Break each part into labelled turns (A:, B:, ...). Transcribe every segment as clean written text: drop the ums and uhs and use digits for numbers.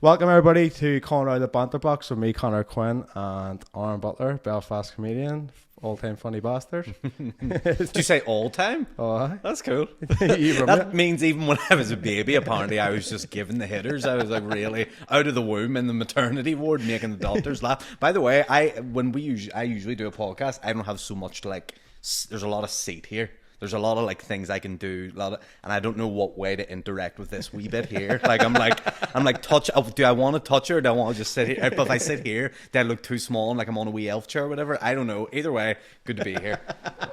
A: Welcome everybody to Calling Out the Banter Box with me, Connor Quinn, and Aaron Butler, Belfast comedian, all-time funny bastard.
B: Did you say all time?
A: Oh,
B: That's cool.
A: you
B: That means even when I was a baby, apparently I was just giving the hitters. I was like really out of the womb in the maternity ward, making the doctors laugh. By the way, I usually do a podcast. I don't have so much there's a lot of seat here. There's a lot of things I can do, and I don't know what way to interact with this wee bit here. I'm like touch. Do I want to touch her? Or do I want to just sit here? But if I sit here, do I look too small and like I'm on a wee elf chair or whatever? I don't know. Either way, good to be here.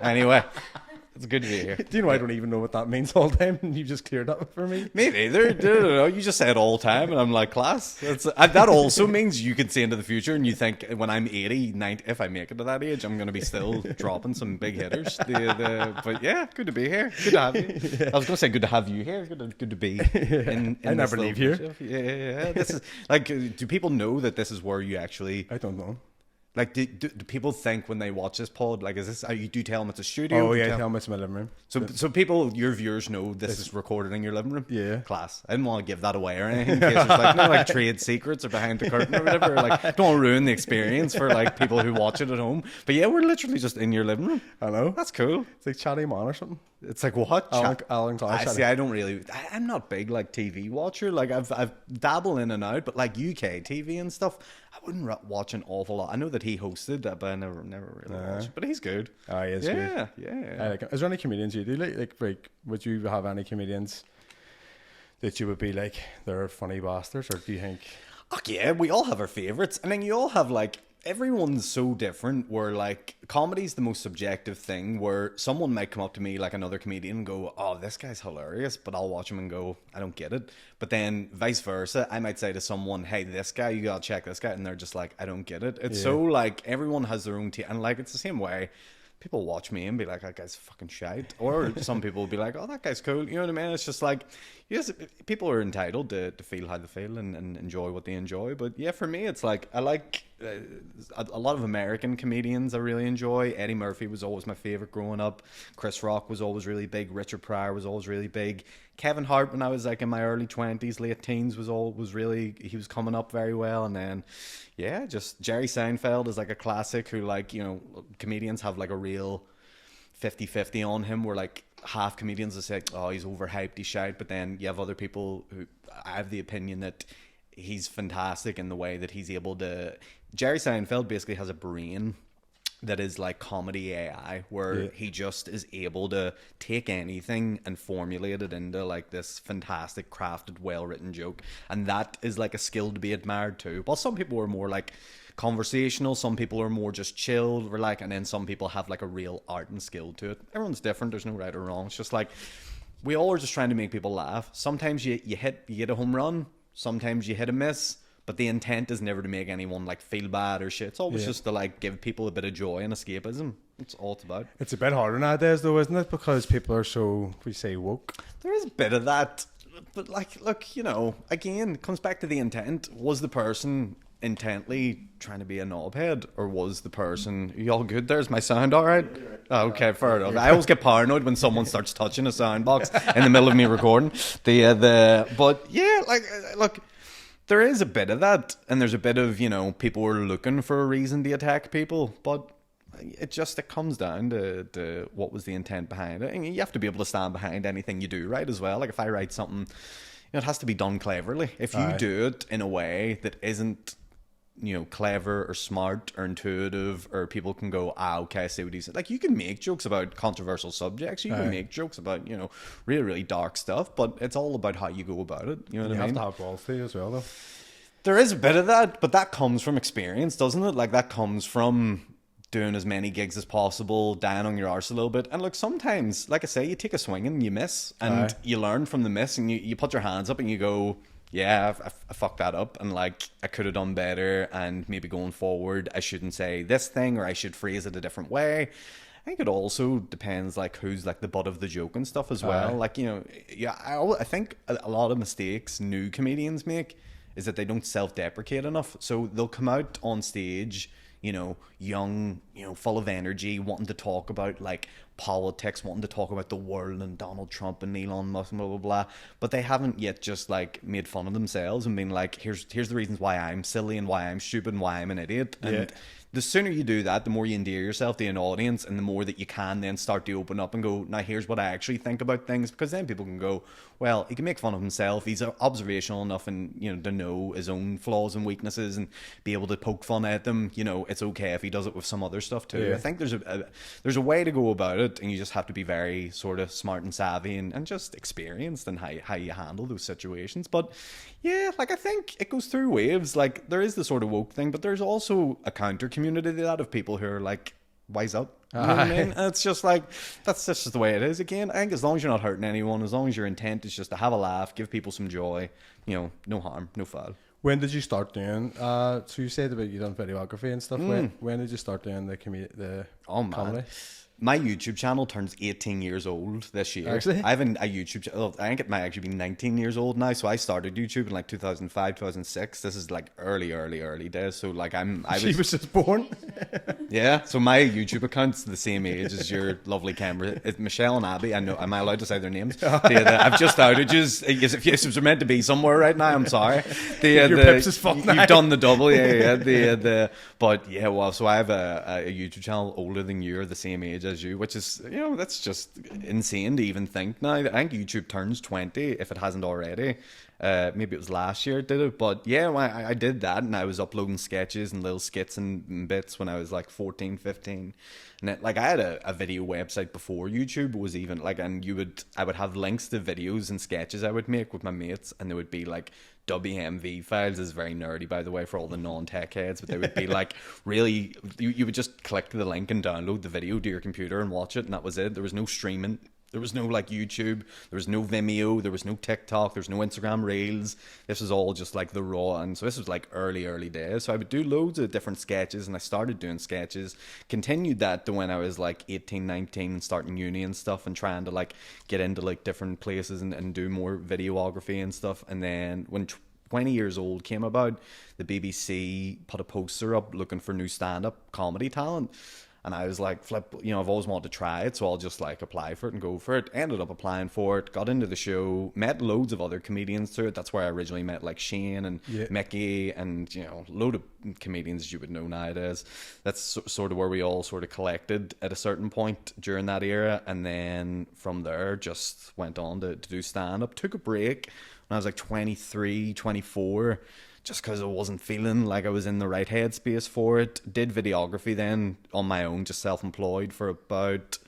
B: Anyway, it's good to be here.
A: Do you know I don't even know what that means all the time? You just cleared up for me.
B: Me neither. I don't know. You just said all time, and I'm like, class. That also means you can see into the future, and you think when I'm 80, 90, if I make it to that age, I'm going to be still dropping some big hitters. But yeah, good to be here. Good to have you. Yeah. I was going to say good to have you here. Good to be. In
A: I never leave here.
B: Yeah. This is do people know that this is where you actually?
A: I don't know.
B: Do people think when they watch this pod, is this, you do tell them it's a studio?
A: Oh yeah, tell them it's my living room.
B: So people, your viewers know this is recorded in your living room?
A: Yeah.
B: Class. I didn't want to give that away or anything in case there's trade secrets or behind the curtain or whatever. Don't want to ruin the experience for people who watch it at home. But yeah, we're literally just in your living room.
A: I know.
B: That's cool.
A: It's like Chatty Man or something.
B: It's like what?
A: Alan
B: I see. I don't really. I'm not big TV watcher. I've dabble in and out, but UK TV and stuff, I wouldn't watch an awful lot. I know that he hosted that, but I never really watched. But he's good.
A: Oh, he is good.
B: Yeah.
A: I like him. Is there any comedians you do like? Would you have any comedians that you would be like they're funny bastards, or do you think?
B: Oh yeah, we all have our favorites, and then you all have everyone's so different where comedy's the most subjective thing where someone might come up to me another comedian and go, oh, this guy's hilarious, but I'll watch him and go, I don't get it. But then vice versa, I might say to someone, hey, this guy, you gotta check this guy, and they're just like, I don't get it. It's so everyone has their own and it's the same way. People watch me and be like, that guy's fucking shite. Or some people will be like, oh, that guy's cool. You know what I mean? It's just yes, people are entitled to feel how they feel and enjoy what they enjoy. But yeah, for me, it's I like a lot of American comedians I really enjoy. Eddie Murphy was always my favorite growing up. Chris Rock was always really big. Richard Pryor was always really big. Kevin Hart, when I was in my early 20s, late teens, he was coming up very well. And then yeah, just Jerry Seinfeld is a classic who comedians have a real 50-50 on him where half comedians will say, oh, he's overhyped, he's shite, but then you have other people who I have the opinion that he's fantastic in the way that he's able to. Jerry Seinfeld basically has a brain that is comedy AI, where he just is able to take anything and formulate it into this fantastic, crafted, well-written joke, and that is a skill to be admired too. While some people are more conversational, some people are more just chilled, and then some people have a real art and skill to it. Everyone's different. There's no right or wrong. It's just we all are just trying to make people laugh. Sometimes you get a home run. Sometimes you hit a miss. But the intent is never to make anyone feel bad or shit. It's always just to give people a bit of joy and escapism. That's all it's about.
A: It's a bit harder nowadays though, isn't it? Because people are so, we say, woke.
B: There is a bit of that. But look, again, it comes back to the intent. Was the person intently trying to be a knobhead, or was the person, are you all good? There's my sound all right? Oh, okay, fair enough. I always get paranoid when someone starts touching a sound box in the middle of me recording. But yeah, look, there is a bit of that, and there's a bit of, people are looking for a reason to attack people, but it comes down to what was the intent behind it. And you have to be able to stand behind anything you do, right, as well. If I write something, it has to be done cleverly. If you do it in a way that isn't, clever or smart or intuitive, or people can go, okay, I see what he said. You can make jokes about controversial subjects. You can make jokes about, really, really dark stuff, but it's all about how you go about it. You know what I mean?
A: You have to have balls as well, though.
B: There is a bit of that, but that comes from experience, doesn't it? That comes from doing as many gigs as possible, dying on your arse a little bit. And look, sometimes, like I say, you take a swing and you miss, and you learn from the miss, and you put your hands up and you go, yeah, I fucked that up, and I could have done better, and maybe going forward I shouldn't say this thing, or I should phrase it a different way. I think it also depends who's the butt of the joke and stuff as well. I think a lot of mistakes new comedians make is that they don't self-deprecate enough. So they'll come out on stage, young, full of energy, wanting to talk about like politics, wanting to talk about the world and Donald Trump and Elon Musk and blah blah blah, but they haven't yet just like made fun of themselves and been like, here's the reasons why I'm silly and why I'm stupid and why I'm an idiot. And the sooner you do that, the more you endear yourself to an audience, and the more that you can then start to open up and go, now here's what I actually think about things, because then people can go, well, he can make fun of himself, he's observational enough and to know his own flaws and weaknesses and be able to poke fun at them. It's okay if he does it with some other stuff too. I think there's a way to go about it, and you just have to be very sort of smart and savvy and just experienced in how you handle those situations. But yeah, like I think it goes through waves. Like there is the sort of woke thing, but there's also a counter community to that of people who are like, wise up. You know what I mean? And it's just like, that's just the way it is. Again, I think as long as you're not hurting anyone, as long as your intent is just to have a laugh, give people some joy, no harm, no foul.
A: When did you start doing, so you said about you done videography and stuff, when did you start doing the comedy?
B: My YouTube channel turns 18 years old this year.
A: Actually?
B: I have a YouTube channel. I think it might actually be 19 years old now. So I started YouTube in like 2005, 2006. This is like early days. So like
A: She was just born.
B: Yeah. So my YouTube account's the same age as your lovely camera. It's Michelle and Abby. I know. Am I allowed to say their names? I've just outed you. If you were meant to be somewhere right now, I'm sorry.
A: Your pips is fucked now.
B: You've done the double. Yeah. But yeah, well, so I have a YouTube channel older than you, or the same age as you, which is, that's just insane to even think now. I think YouTube turns 20 if it hasn't already. Maybe it was last year it did it, but yeah, I did that, and I was uploading sketches and little skits and bits when I was like 14, 15. And I had a video website before YouTube was even like, and I would have links to videos and sketches I would make with my mates, and they would be like WMV files. Is very nerdy, by the way, for all the non-tech heads, but they would be like really, you would just click the link and download the video to your computer and watch it, and that was it. There was no streaming. There was no like YouTube, there was no Vimeo, there was no TikTok, there was no Instagram Reels. This was all just like the raw, and so this was like early days. So I would do loads of different sketches, and I started doing sketches, continued that to when I was like 18, 19 and starting uni and stuff, and trying to like get into like different places and do more videography and stuff. And then when 20 years old came about, the BBC put a poster up looking for new stand-up comedy talent. And I was like, I've always wanted to try it, so I'll just like apply for it and go for it. Ended up applying for it, got into the show, met loads of other comedians through it. That's where I originally met like Shane and Mickey and, load of comedians you would know nowadays. That's sort of where we all sort of collected at a certain point during that era. And then from there, just went on to do stand-up. Took a break when I was like 23, 24. Just because I wasn't feeling like I was in the right headspace for it. Did videography then on my own, just self-employed for about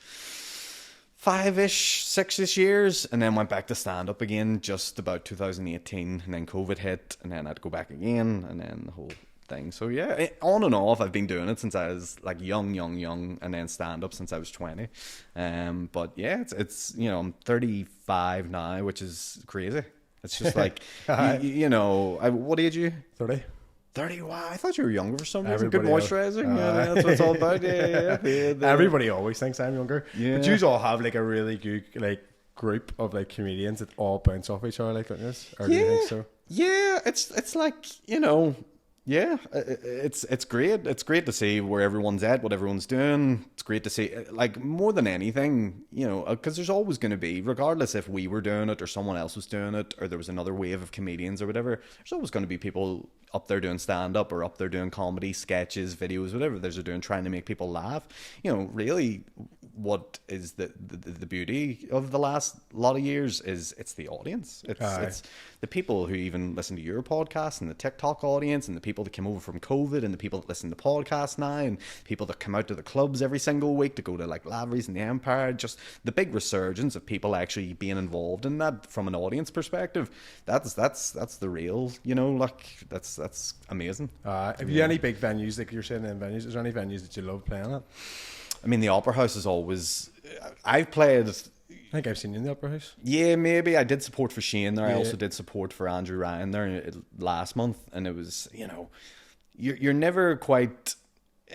B: 5-ish, 6-ish years, and then went back to stand-up again just about 2018, and then COVID hit, and then I had to go back again, and then the whole thing. So yeah, on and off, I've been doing it since I was like young, and then stand-up since I was 20. But yeah, it's I'm 35 now, which is crazy. It's just like, what age are you?
A: 30.
B: 30? Wow, I thought you were younger for some reason. Good moisturising. That's what it's all about. Yeah.
A: Everybody always thinks I'm younger. Yeah. But you all have like a really good like group of like comedians that all bounce off each other like this. Or do you think so?
B: Yeah, it's like, yeah, it's great. It's great to see where everyone's at, what everyone's doing. It's great to see, like, more than anything, because there's always going to be, regardless if we were doing it or someone else was doing it or there was another wave of comedians or whatever, there's always going to be people up there doing stand-up or up there doing comedy, sketches, videos, whatever they're doing, trying to make people laugh. Really, what is the beauty of the last lot of years is it's the audience. It's the people who even listen to your podcast, and the TikTok audience, and the people that came over from COVID, and the people that listen to podcasts now, and people that come out to the clubs every single week to go to like Lavery's and the Empire. Just the big resurgence of people actually being involved in that from an audience perspective. That's the real, that's amazing.
A: Have you any big venues, like you're saying in venues? Is there any venues that you love playing at?
B: I mean, the Opera House is always. I've played.
A: I think I've seen you in the Opera House.
B: Yeah, maybe. I did support for Shane there. Yeah. I also did support for Andrew Ryan there last month, and it was, you're never quite.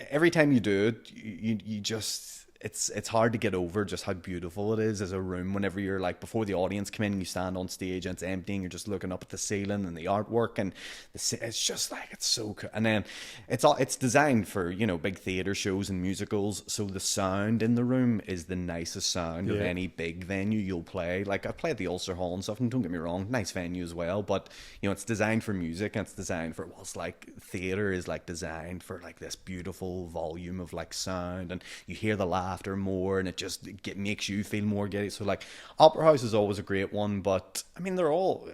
B: Every time you do it, you just. it's hard to get over just how beautiful it is as a room whenever you're like before the audience come in and you stand on stage and it's empty and you're just looking up at the ceiling and the artwork and it's just like it's so cool. And then it's designed for, you know, big theater shows and musicals, so the sound in the room is the nicest sound of any big venue you'll play. Like I've played the Ulster Hall and stuff, and don't get me wrong, nice venue as well, but you know, it's designed for music and it's designed for, well, it's like theater is like designed for like this beautiful volume of like sound, and you hear the laughter more and it makes you feel more giddy. So like Opera House is always a great one, but I mean they're all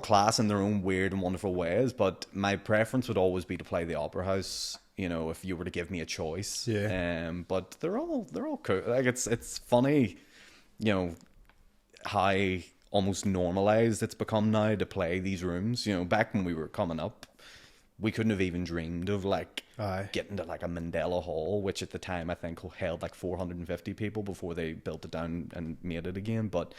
B: class in their own weird and wonderful ways, but my preference would always be to play the Opera House, you know, if you were to give me a choice. But they're all cool. Like it's funny, you know, how almost normalized it's become now to play these rooms. You know, back when we were coming up, we couldn't have even dreamed of like getting to like a Mandela Hall, which at the time I think held like 450 people before they built it down and made it again. But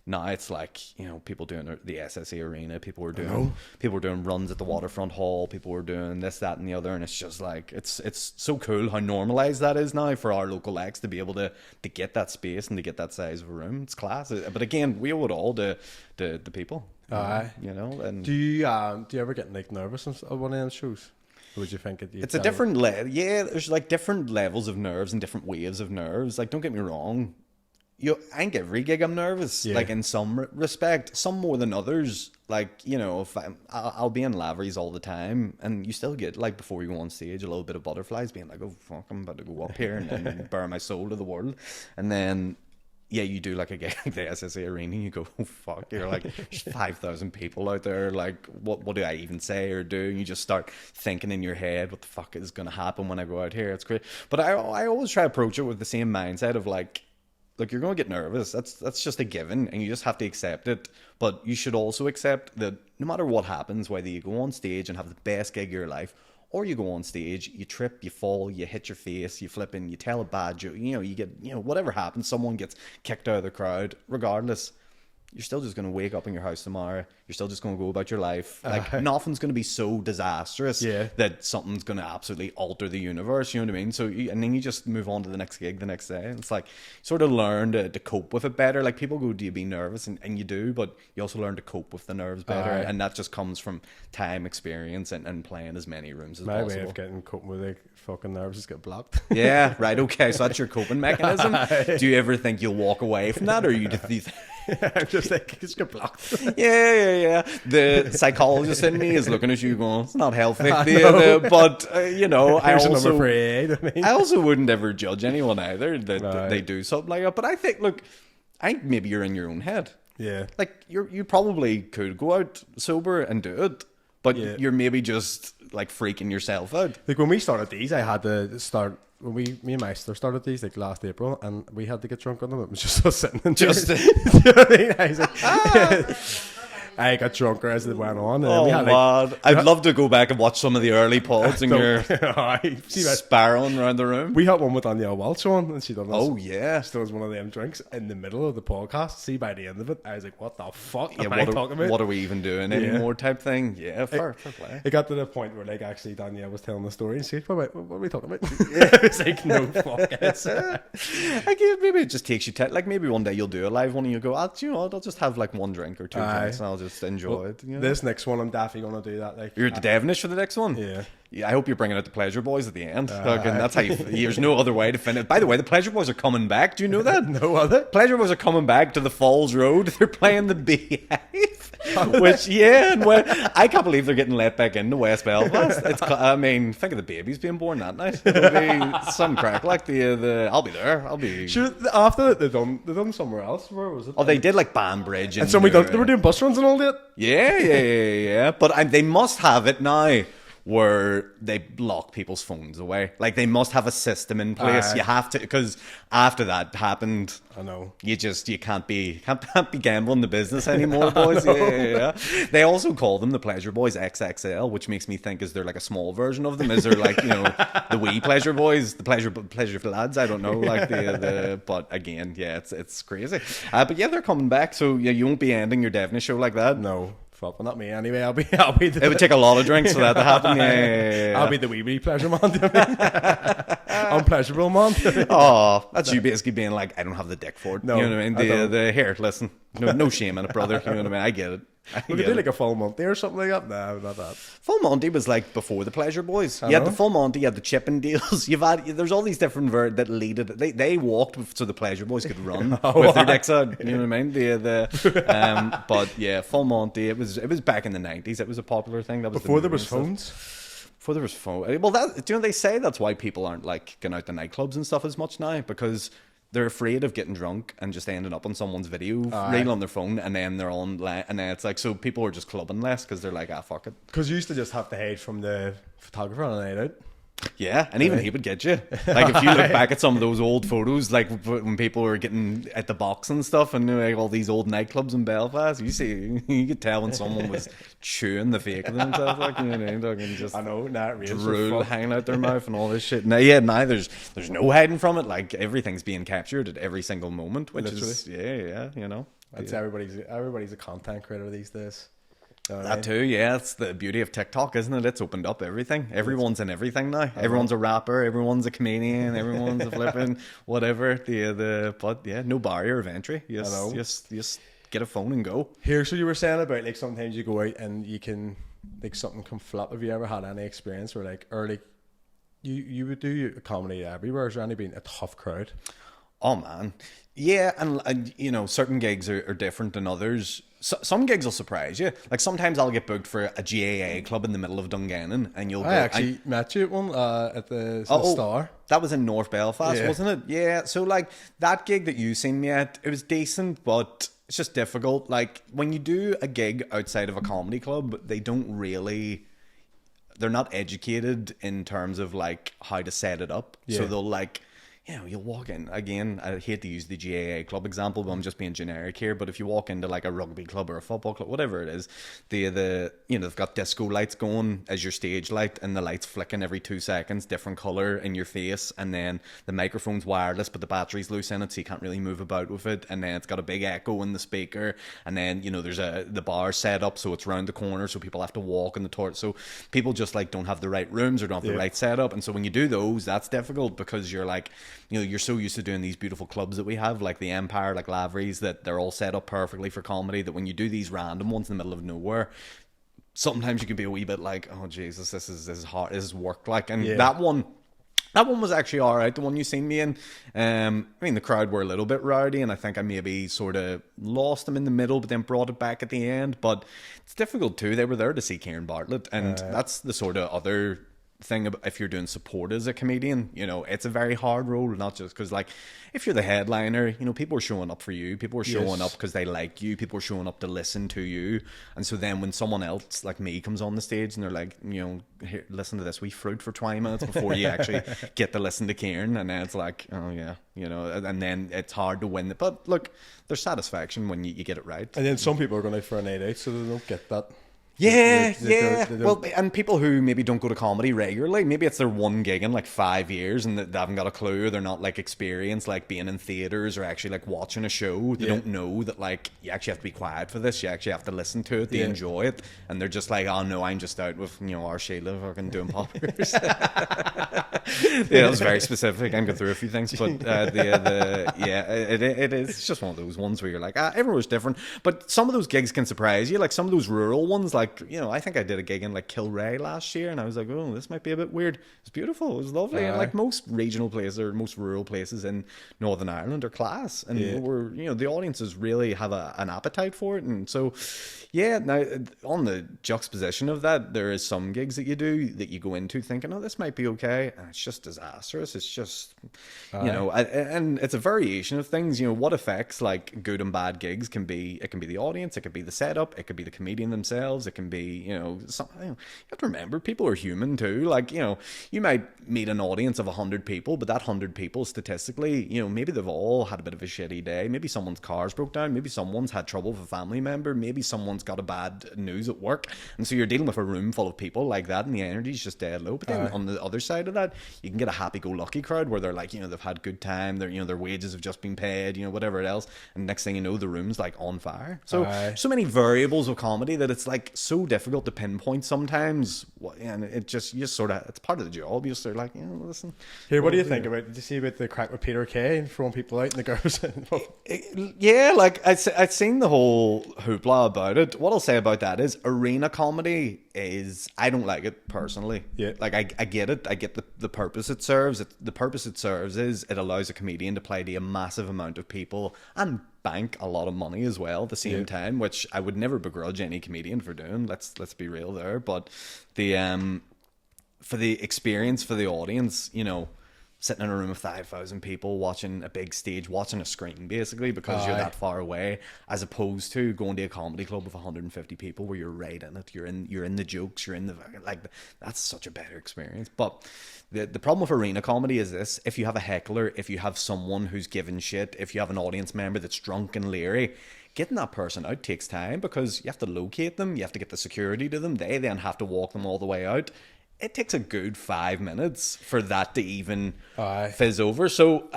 B: now it's like, you know, people doing the SSE Arena, people were doing runs at the Waterfront Hall, people were doing this, that, and the other, and it's just like it's so cool how normalized that is now for our local acts to be able to get that space and to get that size of a room. It's class. But again, we owe it all to the people. You know. And
A: do you ever get like nervous on one of them shows? Or would you think
B: it's a different there's like different levels of nerves and different waves of nerves. Like, don't get me wrong, I think every gig I'm nervous, like in some respect, some more than others. Like, you know, if I'll be in Lavery's all the time, and you still get, like, before you go on stage, a little bit of butterflies, being like, oh fuck, I'm about to go up here and bare my soul to the world. And then you do like a gig like the SSA Arena and you go, oh fuck, you're like, there's 5,000 people out there, like what do I even say or do? And you just start thinking in your head, what the fuck is going to happen when I go out here? It's great. But I always try to approach it with the same mindset of like, look, you're going to get nervous. That's just a given, and you just have to accept it. But you should also accept that no matter what happens, whether you go on stage and have the best gig of your life, or you go on stage, you trip, you fall, you hit your face, you flip in, you tell a bad joke, you know, you get, you know, whatever happens, someone gets kicked out of the crowd, regardless, you're still just going to wake up in your house tomorrow. You're still just going to go about your life. Like, nothing's going to be so disastrous that something's going to absolutely alter the universe. You know what I mean? So, and then you just move on to the next gig the next day. And it's like, sort of learn to cope with it better. Like, people go, do you be nervous? And you do, but you also learn to cope with the nerves better. And that just comes from time, experience, and playing as many rooms as possible.
A: My way of getting coping with like fucking nerves is get blocked.
B: Yeah, right. Okay. So that's your coping mechanism. Do you ever think you'll walk away from that, or you just...
A: I'm just like, just get blocked.
B: Yeah. The psychologist in me is looking at you going, it's not healthy. But, you know, I also wouldn't ever judge anyone either that they do something like that. But I think maybe you're in your own head. Yeah. Like, you probably could go out sober and do it, but you're maybe just, like, freaking yourself out.
A: Like, when we started these, I had to start... When me and my sister started these like last April, and we had to get drunk on them. It was just us sitting in just. You know what I mean? I was like, I got drunker as it went on. And we had, like,
B: I'd love to go back and watch some of the early pods and you're spiraling around the room.
A: We had one with Danielle Welch on, and she done this.
B: Oh yeah,
A: she does one of them drinks in the middle of the podcast. See, by the end of it, I was like, "What the fuck am I talking about?
B: What are we even doing anymore?" Type thing. Yeah, fair play.
A: It got to the point where like actually Danielle was telling the story, and she was like, what are we talking about? It's like, no fuck.
B: I guess maybe it just takes you like maybe one day you'll do a live one and you'll go, you know, I'll just have like one drink or two drinks and I'll just enjoy it. You know?
A: This next one, I'm definitely gonna do that. Like,
B: you're at the Devonish for the next one. Yeah, I hope you're bringing out the Pleasure Boys at the end. And that's how there's no other way to finish. By the way, the Pleasure Boys are coming back. Do you know that?
A: No other.
B: Pleasure Boys are coming back to the Falls Road. They're playing the Beehive, which I can't believe they're getting let back into West Belfast. I mean, think of the babies being born that night. It'll be some crack. Like I'll be there. I'll be.
A: Sure. After that, they done somewhere else. Where was it?
B: Oh, they did like Banbridge
A: and so they were doing bus runs and all that.
B: Yeah. But they must have it now, where they lock people's phones away. Like, they must have a system in place. You have to, because after that happened,
A: I know,
B: you can't be gambling the business anymore, boys. Yeah. They also call them the Pleasure Boys XXL, which makes me think, is there like a small version of them? Is there like, you know, the wee Pleasure Boys, the pleasure for lads? I don't know. Like but again, it's crazy. But yeah, they're coming back, so yeah, you won't be ending your Devonish show like that.
A: No. Fuck, well, not me anyway. I'll be the.
B: It would take a lot of drinks for that to happen. Yeah.
A: I'll be the wee pleasure man. Unpleasurable man.
B: Oh, that's you basically being like, I don't have the dick for it.
A: No,
B: you know what I mean?
A: I don't.
B: The here, listen, no shame in it, brother. You know what I mean? I get it.
A: We could do like a full Monty or something like that. No, not that.
B: Full Monty was like before the Pleasure Boys. You had the Full Monty, you had the Chippendales. There's all these different that lead it. They walked so the Pleasure Boys could run with their dicks out. You know what I mean? But yeah, Full Monty. It was back in the 90s. It was a popular thing. That was
A: Before there was phones.
B: Before there was phone. Well, do you know they say that's why people aren't like going out to nightclubs and stuff as much now, because they're afraid of getting drunk and just ending up on someone's video reel on their phone, and then they're on, and then it's like, so people are just clubbing less because they're like, fuck it.
A: Because you used to just have to hide from the photographer on a night out.
B: Yeah, and even he would get you. Like, if you look back at some of those old photos, like when people were getting at the box and stuff, and like all these old nightclubs in Belfast, you could tell when someone was chewing the fake of themselves, like, you know what I mean? Talking just
A: I know, not really.
B: Drool hanging out their mouth and all this shit. Now, there's no hiding from it. Like, everything's being captured at every single moment, which is you know.
A: I'd say everybody's a content creator these days.
B: That too, yeah. It's the beauty of TikTok, isn't it? It's opened up everything. Everyone's in everything now. Everyone's a rapper. Everyone's a comedian. Everyone's a flipping whatever. But yeah, no barrier of entry. Just get a phone and go.
A: Here's what you were saying about like sometimes you go out and you can like something come flop. Have you ever had any experience where like you would do a comedy everywhere? Has there any been a tough crowd?
B: Oh man, yeah, and you know, certain gigs are different than others. Some gigs will surprise you. Like sometimes I'll get booked for a GAA club in the middle of Dungannon, and you'll.
A: I actually met you at one at the Star.
B: That was in North Belfast, wasn't it? Yeah. So like that gig that you seen me at, it was decent, but it's just difficult. Like when you do a gig outside of a comedy club, they're not educated in terms of like how to set it up. Yeah. So they'll like, you know, you'll walk in, again, I hate to use the GAA club example, but I'm just being generic here, but if you walk into like a rugby club or a football club, whatever it is, they've got disco lights going as your stage light, and the lights flicking every 2 seconds, different colour in your face, and then the microphone's wireless, but the battery's loose in it, so you can't really move about with it, and then it's got a big echo in the speaker, and then, you know, there's the bar set up, so it's round the corner, so people have to walk in the toilet, so people just like don't have the right rooms or don't have the right setup, and so when you do those, that's difficult, because you're like, you know, you're so used to doing these beautiful clubs that we have, like the Empire, like Lavery's, that they're all set up perfectly for comedy, that when you do these random ones in the middle of nowhere, sometimes you could be a wee bit like, oh Jesus, this is hard, this is work, like, and that one was actually all right, the one you seen me in. I mean, the crowd were a little bit rowdy, and I think I maybe sort of lost them in the middle, but then brought it back at the end. But it's difficult too. They were there to see Kieran Bartlett, and that's the sort of other thing about if you're doing support as a comedian, you know, it's a very hard role, not just because like if you're the headliner, you know, people are showing up for you, people are showing up because they like you, people are showing up to listen to you, and so then when someone else like me comes on the stage and they're like, you know, here, listen to this wee fruit for 20 minutes before you actually get to listen to Kieran, and then it's like, oh yeah, you know, and then it's hard to win it. But look, there's satisfaction when you get it right.
A: And then some people are going out for a night out, so they don't get that.
B: Yeah. Well, and people who maybe don't go to comedy regularly, maybe it's their one gig in like 5 years, and they haven't got a clue. They're not like experienced like being in theaters or actually like watching a show. They don't know that like you actually have to be quiet for this. You actually have to listen to it. They enjoy it, and they're just like, oh no, I'm just out with, you know, our Sheila fucking doing poppers. Yeah, it was very specific. I'm going through a few things, but it is. It's just one of those ones where you're like, everyone's different. But some of those gigs can surprise you. Like some of those rural ones, like, you know, I think I did a gig in like Kilray last year, and I was like, oh, this might be a bit weird. It's beautiful. It was lovely. And like most regional places or most rural places in Northern Ireland are class, and we're, you know, the audiences really have an appetite for it, and so. Yeah, now on the juxtaposition of that, there is some gigs that you do that you go into thinking, oh, this might be okay, and it's just disastrous. It's just, you know, and it's a variation of things. You know, what affects like good and bad gigs can be, it can be the audience, it could be the setup, it could be the comedian themselves, it can be, you know, you have to remember people are human too. Like, you know, you might meet an audience of 100 people, but that 100 people statistically, you know, maybe they've all had a bit of a shitty day. Maybe someone's car's broke down. Maybe someone's had trouble with a family member. Maybe someone's got a bad news at work. And so you're dealing with a room full of people like that, and the energy's just dead low. But then on the other side of that, you can get a happy-go-lucky crowd where they're like, you know, they've had good time. They're, you know, their wages have just been paid, you know, whatever else. And next thing you know, the room's like on fire. So many variables of comedy that it's like so difficult to pinpoint sometimes. And it just, you just sort of, it's part of the job. You just sort of like, you know, listen.
A: Here, what do you think about? Did you see about the crack with Peter Kay and throwing people out and the girls?
B: Yeah, like I'd seen the whole hoopla about it. What I'll say about that is arena comedy is, I don't like it personally.
A: Yeah.
B: Like I get it. I get the purpose it serves. The purpose it serves is it allows a comedian to play to a massive amount of people and bank a lot of money as well at the same time, which I would never begrudge any comedian for doing. Let's be real there. But the for the experience for the audience, you know, sitting in a room of 5,000 people watching a big stage, watching a screen basically because you're that far away, as opposed to going to a comedy club with 150 people where you're right in it, you're in the jokes, you're in the, like, that's such a better experience. But the problem with arena comedy is this: if you have a heckler, if you have someone who's giving shit, if you have an audience member that's drunk and leery, getting that person out takes time because you have to locate them, you have to get the security to them, they then have to walk them all the way out. It takes a good 5 minutes for that to even fizz over. So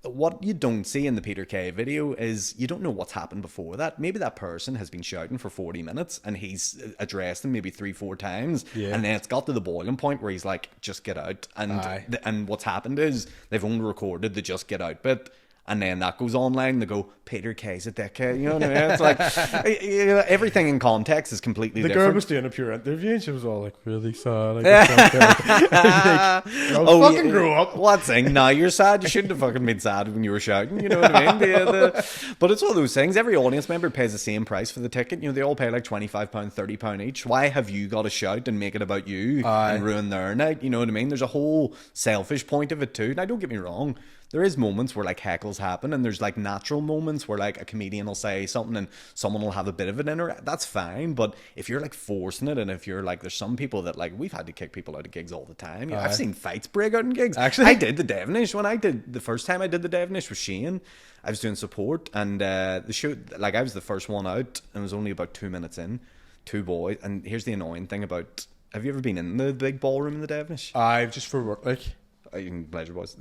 B: what you don't see in the Peter Kay video is you don't know what's happened before that. Maybe that person has been shouting for 40 minutes and he's addressed them maybe 3-4 times. Yeah. And then it's got to the boiling point where he's like, just get out. And what's happened is they've only recorded the just get out bit. And then that goes online. They go, Peter Kay's a dickhead. You know what I mean? It's like everything in context is completely different. The
A: girl was doing a pure interview and she was all like really sad. Fucking grow up.
B: What's saying? Now you're sad. You shouldn't have fucking been sad when you were shouting. You know what I mean? But it's one of those things. Every audience member pays the same price for the ticket. You know, they all pay like £25, £30 each. Why have you got to shout and make it about you and ruin their night? You know what I mean? There's a whole selfish point of it too. Now, don't get me wrong. There is moments where like heckles happen, and there's like natural moments where like a comedian will say something and someone will have a bit of an interact. That's fine. But if you're like forcing it, and if you're like, there's some people that like, we've had to kick people out of gigs all the time. You know, I've seen fights break out in gigs. Actually, I did the Devonish when I did the first time I did the Devonish with Shane. I was doing support, and the show, like I was the first one out, and it was only about 2 minutes in. 2 boys, and here's the annoying thing about. Have you ever been in the big ballroom in the Devonish?
A: I've just for work, like.
B: You can pleasure boys.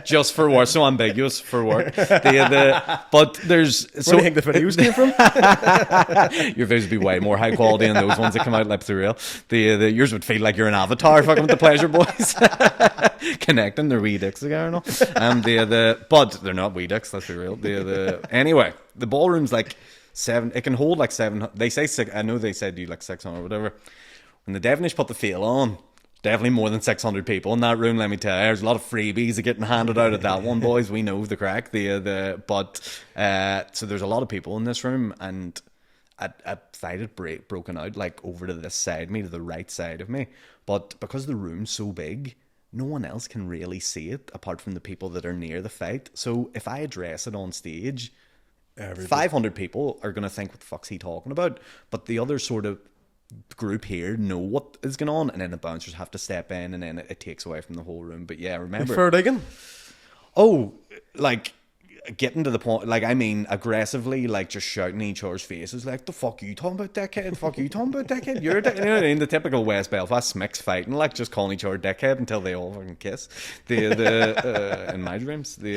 B: Just for work, so ambiguous for work. But there's.
A: Where do you think the videos came from?
B: Your videos would be way more high quality than those ones that come out lip through real. The yours would feel like you're an avatar fucking with the pleasure boys, connecting their wee dicks together and all. But they're not wee dicks. Let's be real. Anyway, the ballroom's like 7. It can hold like 7. They say 6. I know they said you like 600 or whatever. When the Devonish put the feel on. Definitely more than 600 people in that room, let me tell you. There's a lot of freebies getting handed out at that one, boys. We know the crack. So there's a lot of people in this room, and a fight had broken out, like over to this side of me, to the right side of me. But because the room's so big, no one else can really see it apart from the people that are near the fight. So if I address it on stage, 500 people are going to think, what the fuck's he talking about? But the other sort of group here know what is going on, and then the bouncers have to step in, and then it takes away from the whole room. But yeah, remember,
A: fair digging.
B: Oh, like getting to the point, like I mean, aggressively, like just shouting in each other's faces, like the fuck you talking about, dickhead? The fuck you talking about, dickhead? You're a dickhead. You know what I mean? The typical West Belfast smicks fighting, like just calling each other dickhead until they all fucking kiss. In my dreams, but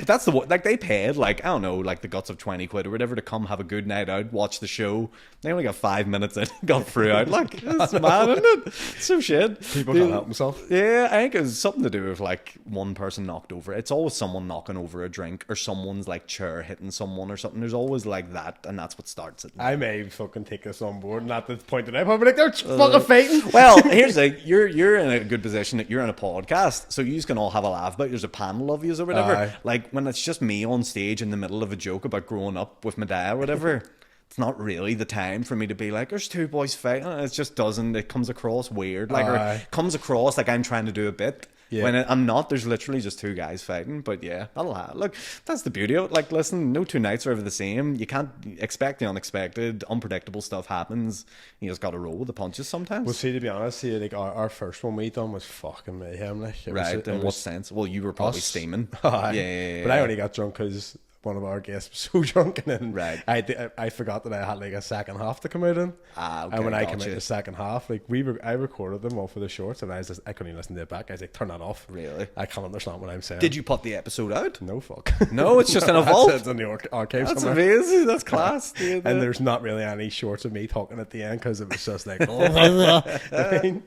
B: that's the one. Like they paid like, I don't know, like the guts of 20 quid or whatever to come have a good night out, watch the show. They only got 5 minutes in, got through out. Like it's mad, isn't it? It's so shit.
A: People can't help themselves.
B: Yeah, I think it's something to do with like one person knocked over. It's always someone knocking over a drink, or someone's like chair hitting someone or something. There's always like that, and that's what starts it.
A: I may fucking take this on board, and at this point in time, I'll be like, they're fucking fighting.
B: Well, here's the you're in a good position that you're in a podcast, so you can all have a laugh about it. There's a panel of you or whatever. Like when it's just me on stage in the middle of a joke about growing up with my dad or whatever. It's not really the time for me to be like, there's 2 boys fighting. It just doesn't. It comes across weird, like, or it comes across like I'm trying to do a bit.
A: Yeah.
B: When I'm not, there's literally just two guys fighting. But yeah, that'll happen. Look, that's the beauty of it. Like, listen, no two nights are ever the same. You can't expect the unexpected. Unpredictable stuff happens. You just got to roll with the punches sometimes.
A: Well, see, to be honest, like our first one we done was fucking mayhem. Like,
B: Right, in what sense? Well, you were probably steaming. Yeah.
A: But I only got drunk because one of our guests was so drunk, and then
B: Right.
A: I forgot that I had like a second half to come out in.
B: Okay,
A: And when I came
B: gotcha.
A: out the second half, like I recorded them all for the shorts, and I couldn't even listen to it back. I was like, turn that off.
B: Really?
A: I can't understand what I'm saying.
B: Did you put the episode out?
A: No, fuck.
B: No, it's just in a vault.
A: It's in the archives
B: That's
A: somewhere.
B: amazing. That's class. Dude.
A: And there's not really any shorts of me talking at the end because it was just like, I mean,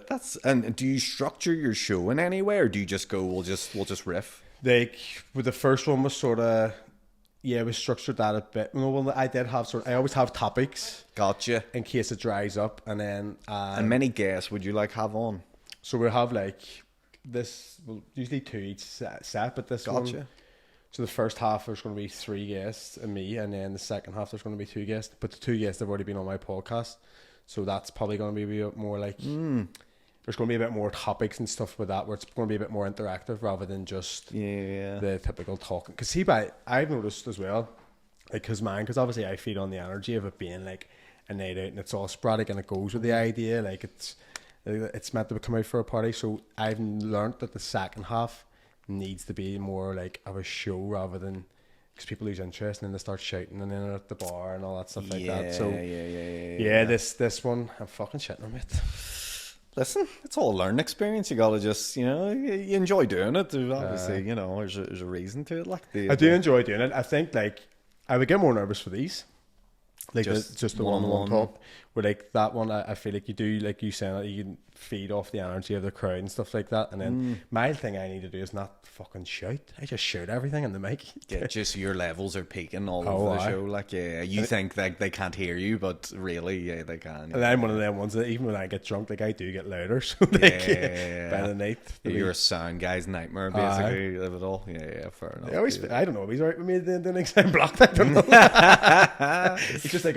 B: that's. And do you structure your show in any way, or do you just go, we'll just riff?
A: like with the first one was sort of, yeah, we structured that a bit. No, well, I did have I always have topics
B: Gotcha.
A: in case it dries up, and then
B: And many guests would you like have on?
A: so we'll have like this, well, usually two each set, but this
B: Gotcha.
A: one. So the first half there's going to be 3 guests and me, and then the second half there's going to be 2 guests. But the 2 guests have already been on my podcast, so that's probably going to be a bit more like. There's going to be a bit more topics and stuff with that, where it's going to be a bit more interactive rather than just the typical talking. Because I've noticed as well, like, because obviously I feed on the energy of it being like a night out and it's all sporadic and it goes with the idea, like it's meant to come out for a party. So I've learned that the second half needs to be more like of a show rather than, because people lose interest and then they start shouting and then they're at the bar and all that stuff like that. So yeah, this one I'm fucking shitting on it.
B: Listen, it's all a learning experience. You gotta just, you enjoy doing it. There's obviously, there's a reason to it. Like
A: I do enjoy doing it. I think like I would get more nervous for these, like just the one on top. Where like that one, I feel like you do, like you saying, that you can feed off the energy of the crowd and stuff like that. And then my thing I need to do is not fucking shout. I just shout everything in the mic.
B: Yeah, just your levels are peaking all over the show. Like, you think that they can't hear you, but really, they can.
A: And I'm one of them ones that even when I get drunk, like I do get louder. So like, by the night,
B: you're a sound guy's nightmare, basically, of it all. Yeah, fair enough.
A: I don't know if he's right with me the next time blocked. I don't know. It's just like,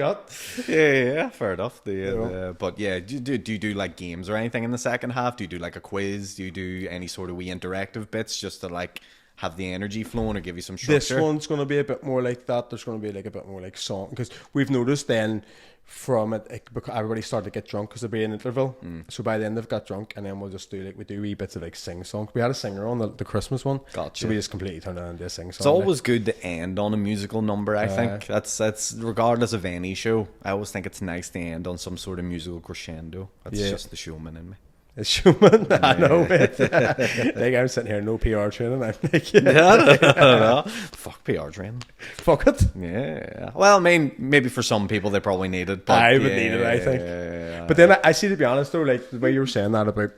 B: yeah, fair enough. But yeah, do you do like games or anything in the second half? Do you do like a quiz? Do you do any sort of wee interactive bits just to like have the energy flowing or give you some structure?
A: This one's going to be a bit more like that. There's going to be like a bit more like song, because we've noticed then from it, because everybody started to get drunk because there'll be an interval. So by then they've got drunk, and then we'll just do wee bits of like sing song. We had a singer on the Christmas one.
B: Gotcha.
A: So we just completely turned it into a sing song.
B: It's always good to end on a musical number. I think that's regardless of any show. I always think it's nice to end on some sort of musical crescendo. That's just the showman in me.
A: It's showman. I know it. Like I'm sitting here, no PR training. I'm like,
B: no. Fuck PR training.
A: Fuck it.
B: Yeah. Well, I mean, maybe for some people they probably need it. But
A: I would need it, I think. But then I see, to be honest though, like the way you were saying that about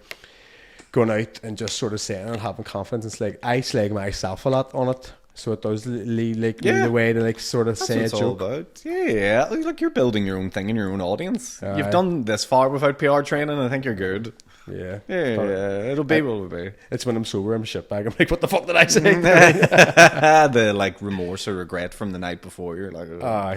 A: going out and just sort of saying and having confidence, it's like I slag myself a lot on it. So it does lead the way to like sort of say a joke.
B: All about. Yeah, like you're building your own thing in your own audience. You've done this far without PR training. I think you're good.
A: Yeah.
B: It'll be what it'll be.
A: It's when I'm sober, I'm a shitbag. I'm like, what the fuck did I say?
B: The like remorse or regret from the night before. You're like,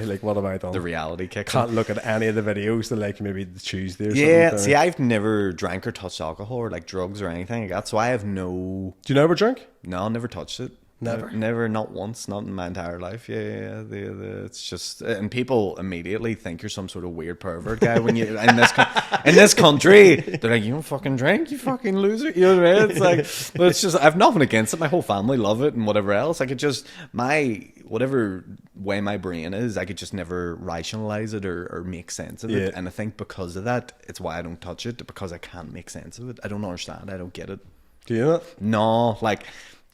A: like what have I done?
B: The reality kicks.
A: Can't look at any of the videos to like maybe the Tuesday or something.
B: Yeah, see, I've never drank or touched alcohol or like drugs or anything like that, so I have no.
A: Do you never drink?
B: No, never touched it. Never, not once, not in my entire life. Yeah. It's just, and people immediately think you're some sort of weird pervert guy when you in this country. They're like, you don't fucking drink, you fucking loser. You know what I mean? It's like, but it's just, I've nothing against it. My whole family love it and whatever else. I could just whatever way my brain is, I could just never rationalize it or make sense of it. And I think because of that, it's why I don't touch it, because I can't make sense of it. I don't understand. I don't get it.
A: Do you know?
B: No, like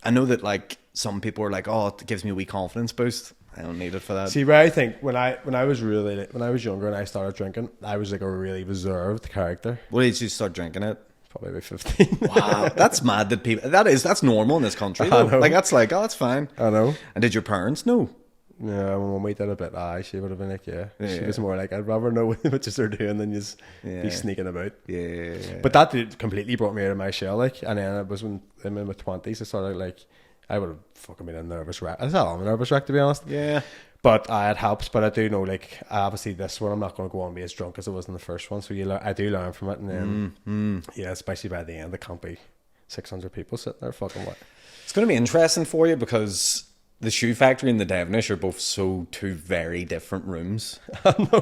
B: I know that like some people are like, oh, it gives me a wee confidence boost. I don't need it for that.
A: See, where I think when I was younger and I started drinking, I was like a really reserved character.
B: When did you start drinking it?
A: Probably about 15.
B: Wow, that's mad that people. That's normal in this country. Though. Like that's like, oh, that's fine.
A: I know.
B: And did your parents know?
A: Yeah, when we did a bit, she would have been like, She was more like, I'd rather know what you're doing than just be sneaking about.
B: Yeah.
A: But that completely brought me out of my shell, like. And then it was when I'm in my 20s, I started like, I would have fucking been a nervous wreck. I'm a nervous wreck, to be honest.
B: Yeah.
A: But it helps. But I do know, like, obviously this one I'm not going to go on and be as drunk as I was in the first one. So I do learn from it, and then yeah, especially by the end, there can't be 600 people sitting there fucking what.
B: It's going to be interesting for you because the Shoe Factory and the Devonish are both so two very different rooms.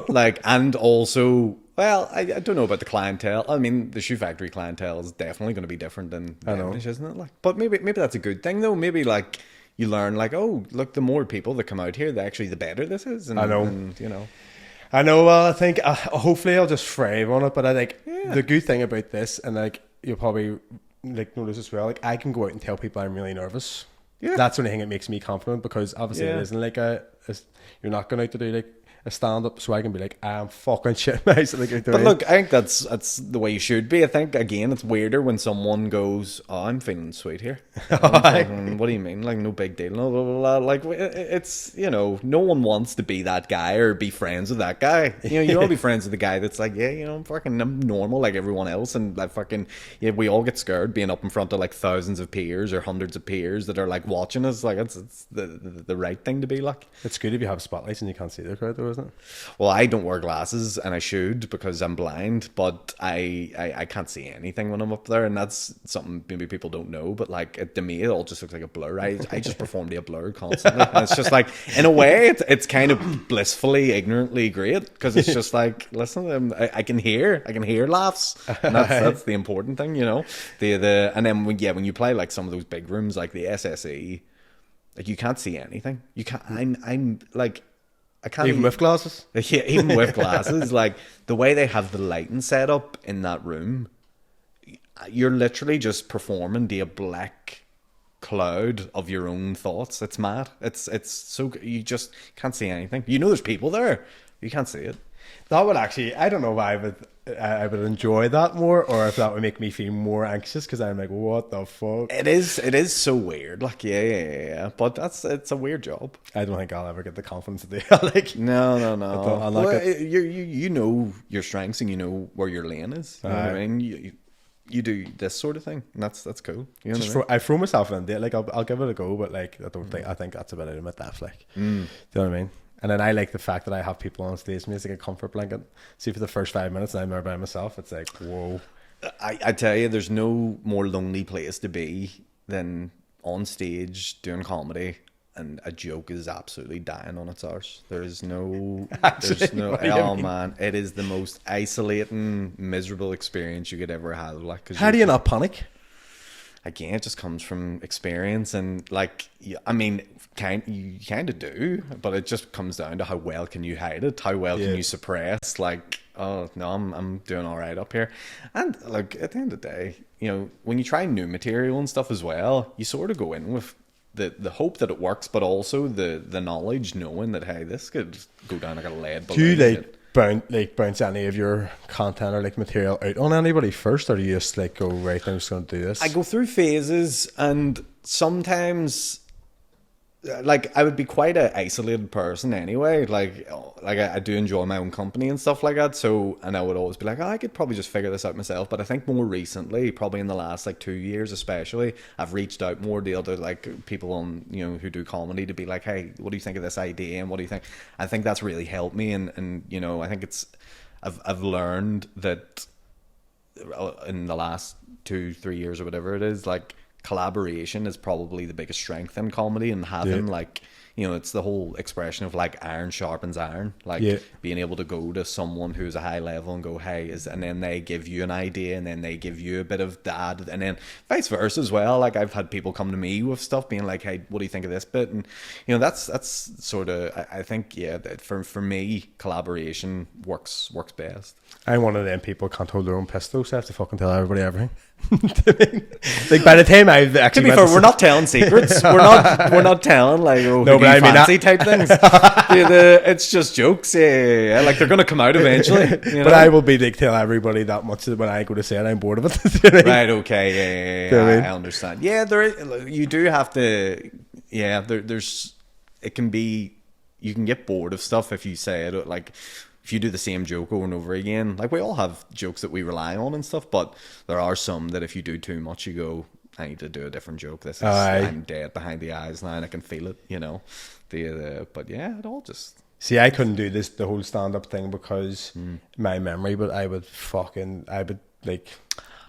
B: Like, and also, well, I don't know about the clientele. I mean, the Shoe Factory clientele is definitely going to be different than Devonish, isn't it? Like, but maybe that's a good thing though. Maybe like you learn, like, oh, look, the more people that come out here, the better this is. And,
A: I know.
B: And, you know.
A: I know. Well, I think hopefully I'll just thrive on it. But I think the good thing about this, and like you'll probably like notice as well, like I can go out and tell people I'm really nervous. Yeah, that's the only thing that makes me confident, because obviously it isn't like you're not going out to do like a stand up, so I can be like, I'm fucking shit. Nice. Like,
B: but look, I think that's the way you should be. I think again, it's weirder when someone goes, "Oh, I'm feeling sweet here." What do you mean? Like, no big deal. No, blah, blah, blah. Like, it's, you know, no one wants to be that guy or be friends with that guy. You know, you want to be friends with the guy that's like, yeah, you know, I'm normal like everyone else, and like fucking we all get scared being up in front of like thousands of peers or hundreds of peers that are like watching us. Like, it's the right thing to be like.
A: It's good if you have spotlights and you can't see the crowd, though, isn't it?
B: Well, I don't wear glasses, and I should because I'm blind, but I can't see anything when I'm up there, and that's something maybe people don't know, but like to me it all just looks like a blur. I just perform to a blur constantly, and it's just like, in a way it's kind of blissfully ignorantly great, because it's just like, listen, I can hear laughs, and that's the important thing, you know. And then when you play like some of those big rooms like the SSE, like you can't see anything. You can't. I'm like, I can't
A: even with glasses.
B: Yeah, even with glasses, like the way they have the lighting set up in that room, you're literally just performing to a black cloud of your own thoughts. It's mad. It's so, you just can't see anything. You know, there's people there, you can't see it.
A: That would actually, I don't know if I would enjoy that more, or if that would make me feel more anxious, because I'm like, what the fuck?
B: It is so weird. Like, yeah. But it's a weird job.
A: I don't think I'll ever get the confidence to do that. Like,
B: no. Well, you know your strengths, and you know where your lane is. You know what I mean? You do this sort of thing, and that's cool. You know what I mean?
A: I throw myself in there. Like, I'll give it a go, but like, I think that's a bit out of my depth. Like, do you know what I mean? And then I like the fact that I have people on stage with me. It's like a comfort blanket. See, for the first 5 minutes, and I'm there by myself. It's like, whoa.
B: I tell you, there's no more lonely place to be than on stage doing comedy, and a joke is absolutely dying on its arse. There's no, oh man, it is the most isolating, miserable experience you could ever have. Like,
A: how do you not panic?
B: Again, it just comes from experience, and like, I mean, you kind of do, but it just comes down to how well can you hide it, how well can you suppress, like, oh no, I'm doing all right up here. And like, at the end of the day, you know, when you try new material and stuff as well, you sort of go in with the hope that it works, but also the knowledge, knowing that, hey, this could go down like a lead balloon.
A: Do you bounce any of your content or like material out on anybody first, or do you just like go, right, I'm just going to do this?
B: I go through phases, and sometimes, like, I would be quite an isolated person anyway. Like I do enjoy my own company and stuff like that. So, and I would always be like, oh, I could probably just figure this out myself. But I think more recently, probably in the last like 2 years especially, I've reached out more to other like people on, you know, who do comedy, to be like, hey, what do you think of this idea, and what do you think? I think that's really helped me, and you know, I think I've learned that in the last 2-3 years or whatever it is, like, collaboration is probably the biggest strength in comedy, and having like, you know, it's the whole expression of like iron sharpens iron, like being able to go to someone who's a high level and go, hey, and then they give you an idea, and then they give you a bit of that, and then vice versa as well. Like, I've had people come to me with stuff being like, hey, what do you think of this bit? And you know, that's sort of, I think, for me, collaboration works best.
A: I'm one of them people who can't hold their own pistol, so I have to fucking tell everybody everything. Like, by the time I've actually,
B: to be fair, we're not telling secrets. We're not telling like, oh, no, but I mean, fancy type things. It's just jokes. Yeah. Like, they're gonna come out eventually. You know?
A: But I will be like, tell everybody that much that when I go to say it, I'm bored of it.
B: Right? Okay. Yeah. I understand. Yeah, you do have to. Yeah, there's. It can be. You can get bored of stuff if you say it like. If you do the same joke over and over again, like, we all have jokes that we rely on and stuff, but there are some that if you do too much, you go, I need to do a different joke. This is
A: Aye.
B: I'm dead behind the eyes now, and I can feel it. You know, but yeah, it all just.
A: See, I couldn't do the whole stand up thing because my memory, but I would like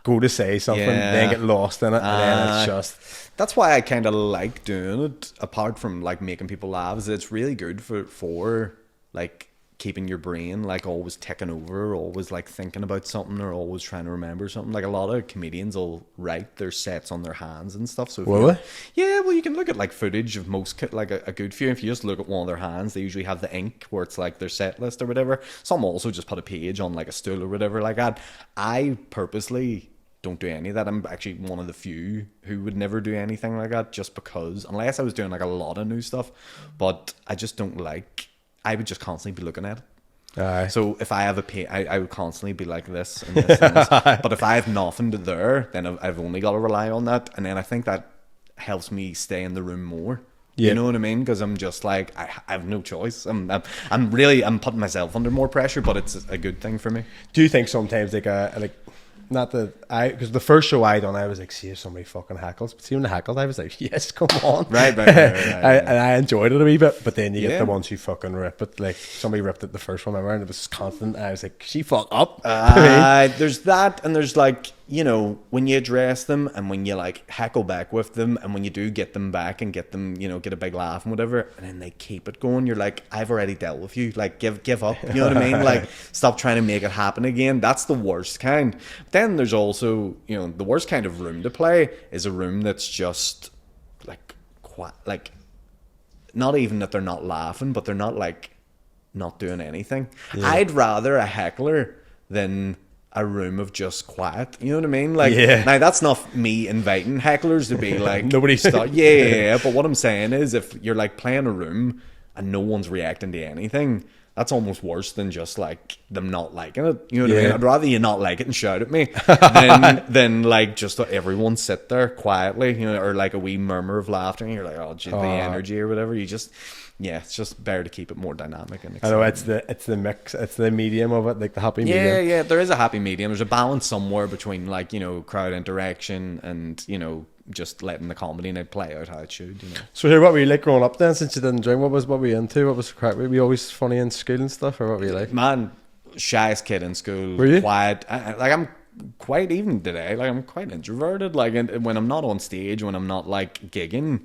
A: go to say something, then get lost in it, and then it's just.
B: That's why I kind of like doing it. Apart from like making people laugh, is it's really good for like keeping your brain like always ticking over, always like thinking about something, or always trying to remember something. Like a lot of comedians will write their sets on their hands and stuff. So
A: Will they?
B: yeah, well, you can look at like footage of most like a good few. If you just look at one of their hands, they usually have the ink where it's like their set list or whatever. Some also just put a page on like a stool or whatever like that. I purposely don't do any of that. I'm actually one of the few who would never do anything like that, just because, unless I was doing like a lot of new stuff, but I just don't like. I would just constantly be looking at it.
A: Aye.
B: So if I have a page, I would constantly be like this and this and this. But if I have nothing to there, then I've only got to rely on that. And then I think that helps me stay in the room more.
A: Yeah.
B: You know what I mean? Because I'm just like, I have no choice. I'm putting myself under more pressure, but it's a good thing for me.
A: Do you think sometimes not that because the first show I done, I was like, see if somebody fucking heckles. But see when they heckled, I was like, yes, come on.
B: Right.
A: And I enjoyed it a wee bit. But then you get
B: Yeah.
A: the ones who fucking rip it. Like somebody ripped it the first one ever, and it was constant. I was like, she fuck up.
B: There's that, and there's like, you know, when you address them and when you like heckle back with them, and when you do get them back and get them, you know, get a big laugh and whatever, and then they keep it going, you're like, I've already dealt with you. Like, give up. You know what I mean? Like, stop trying to make it happen again. That's the worst kind. Then there's also, you know, the worst kind of room to play is a room that's just like not even that they're not laughing, but they're not like not doing anything. Yeah. I'd rather a heckler than a room of just quiet. You know what I mean? Like, now that's not me inviting hecklers to be like
A: nobody.
B: Yeah. But what I'm saying is, if you're like playing a room and no one's reacting to anything, that's almost worse than just like them not liking it. You know what I mean? I'd rather you not like it and shout at me than like just everyone sit there quietly, you know, or like a wee murmur of laughter, and you're like, oh, gee, the energy or whatever. You just, it's just better to keep it more dynamic and exciting.
A: I know it's the mix, it's the medium of it, like the happy medium.
B: Yeah, there is a happy medium. There's a balance somewhere between like, you know, crowd interaction and, you know, just letting the comedy night play out how it should, you know.
A: So here, what were you like growing up then? Since you didn't drink, what were you into? What was the crack? Were you always funny in school and stuff, or what were you like?
B: Man, shyest kid in school.
A: Were you?
B: Quiet. I'm quite, even today, like I'm quite introverted. Like when I'm not on stage, when I'm not like gigging,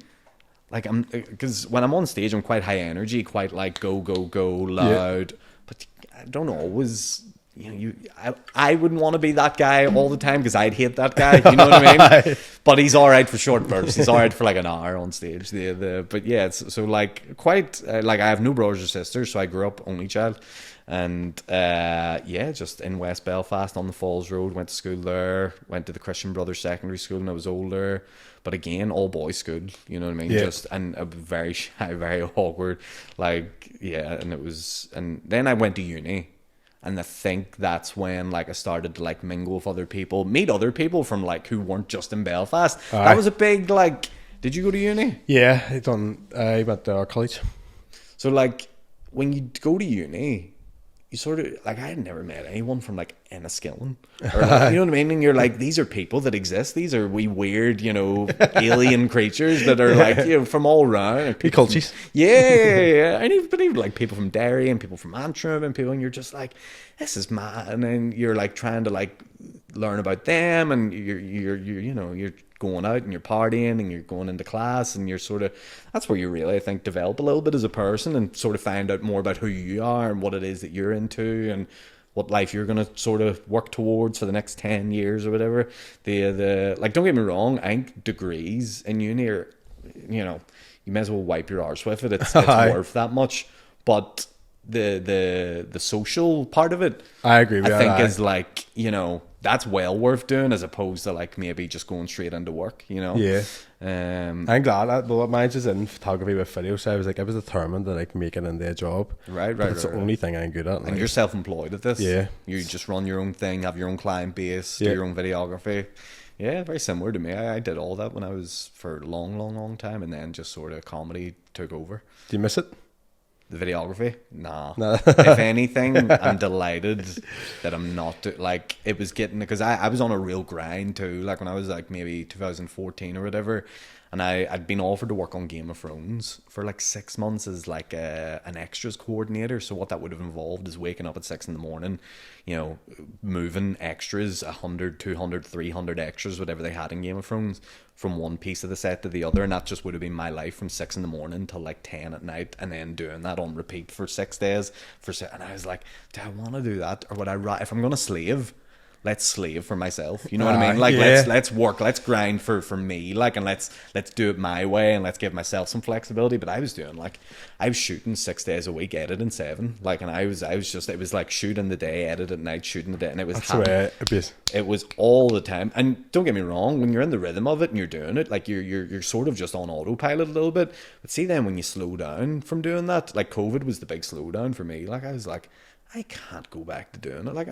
B: like because when I'm on stage, I'm quite high energy, quite like go loud. Yeah. But I don't always. You know, I wouldn't want to be that guy all the time because I'd hate that guy. You know what I mean? But he's all right for short bursts. He's all right for like an hour on stage. But yeah, it's, so like quite like I have no brothers or sisters, so I grew up only child, and just in West Belfast on the Falls Road. Went to school there. Went to the Christian Brothers Secondary School when I was older. But again, all boys school. You know what I mean? Yeah. And very shy, very awkward. Like and then I went to uni. And I think that's when like I started to like mingle with other people, meet other people from like who weren't just in Belfast. That was a big like. Did you go to uni?
A: Yeah, I went to our college.
B: So like when you go to uni, you sort of like, I had never met anyone from like Enniskillen, or like, you know what I mean? And you're like, these are people that exist. These are weird, you know, alien creatures that are like, you know, from all around. Like
A: cultures.
B: Yeah. And even like people from Derry and people from Antrim and people, and you're just like, this is mad. And then you're like trying to like learn about them, and you're you know, you're going out and you're partying and you're going into class, and you're sort of, that's where you really, I think, develop a little bit as a person and sort of find out more about who you are and what it is that you're into and what life you're going to sort of work towards for the next 10 years or whatever. Like, don't get me wrong, I think degrees in uni are, you know, you may as well wipe your arse with it. It's worth that much. But the social part of it,
A: I agree with
B: I think is like, you know, that's well worth doing as opposed to like maybe just going straight into work, you know.
A: Yeah. I'm glad that, well, mine's just in photography with video, so I was determined to like make it into a job. Right. It's the only thing I'm good at.
B: And you're self-employed at this.
A: Yeah.
B: You just run your own thing, have your own client base, do your own videography. Yeah, very similar to me. I did all that when I was for a long time, and then just sort of comedy took over.
A: Do you miss it?
B: The videography? Nah.
A: No.
B: If anything, I'm delighted that I'm not like it was getting, because I was on a real grind too. Like when I was like maybe 2014 or whatever, and I'd been offered to work on Game of Thrones for like 6 months as like an extras coordinator. So what that would have involved is waking up at 6 in the morning, you know, moving extras, 100, 200, 300 extras, whatever they had in Game of Thrones, from one piece of the set to the other. And that just would have been my life from 6 in the morning till like 10 at night, and then doing that on repeat for 6 days. And I was like, do I want to do that? Or would I, if I'm going to slave, let's slave for myself. You know what I mean? Like,
A: yeah.
B: let's work, let's grind for me, like, and let's do it my way, and let's give myself some flexibility. But I was doing like, I was shooting 6 days a week, editing 7, like, and I was just, it was like shooting the day, edit at night, shooting the day, and it was it was all the time. And don't get me wrong, when you're in the rhythm of it and you're doing it, like you're sort of just on autopilot a little bit. But see, then when you slow down from doing that, like COVID was the big slowdown for me. Like I was like, I can't go back to doing it. Like,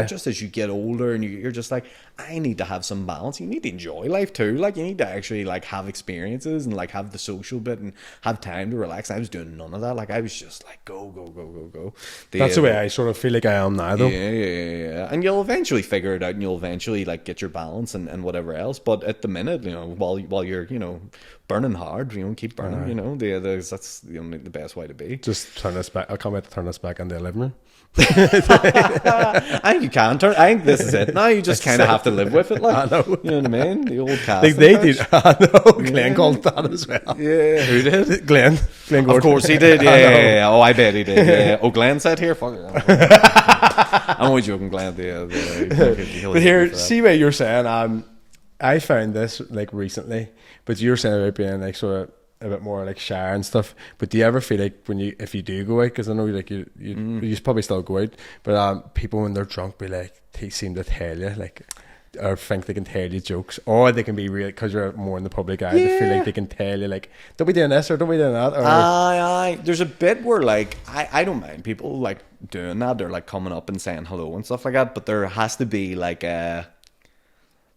B: just as you get older and you're just like, I need to have some balance. You need to enjoy life too. Like, you need to actually like have experiences and like have the social bit and have time to relax. I was doing none of that. Like, I was just like, go.
A: That's the way I sort of feel like I am now, though.
B: Yeah. And you'll eventually figure it out, and you'll eventually like get your balance and whatever else. But at the minute, you know, while you're, you know, burning hard, you know, keep burning, you know, that's the only the best way to be.
A: Just turn this back. I can't wait to turn this back into a living room.
B: I think you can turn. I think this is it. Now you just kind of have to live with it. Like,
A: I know.
B: You know what I mean? The old cast.
A: Like they did. I know. Glenn called that as well.
B: Yeah, who did?
A: Glenn Gordon.
B: Of course he did. Yeah. Oh, I bet he did. Yeah. Oh, Glenn said here. Fuck it. I'm only joking, Glenn.
A: But here, see what you're saying. I found this like recently, but you're saying about being like sort of a bit more like shy and stuff. But do you ever feel like if you do go out, because I know like you probably still go out, but people when they're drunk be like, they seem to tell you like, or think they can tell you jokes, or they can be real because you're more in the public eye. They feel like they can tell you like, don't be doing this or don't be doing that. Or
B: aye. There's a bit where like I don't mind people like doing that. They're like coming up and saying hello and stuff like that. But there has to be like a.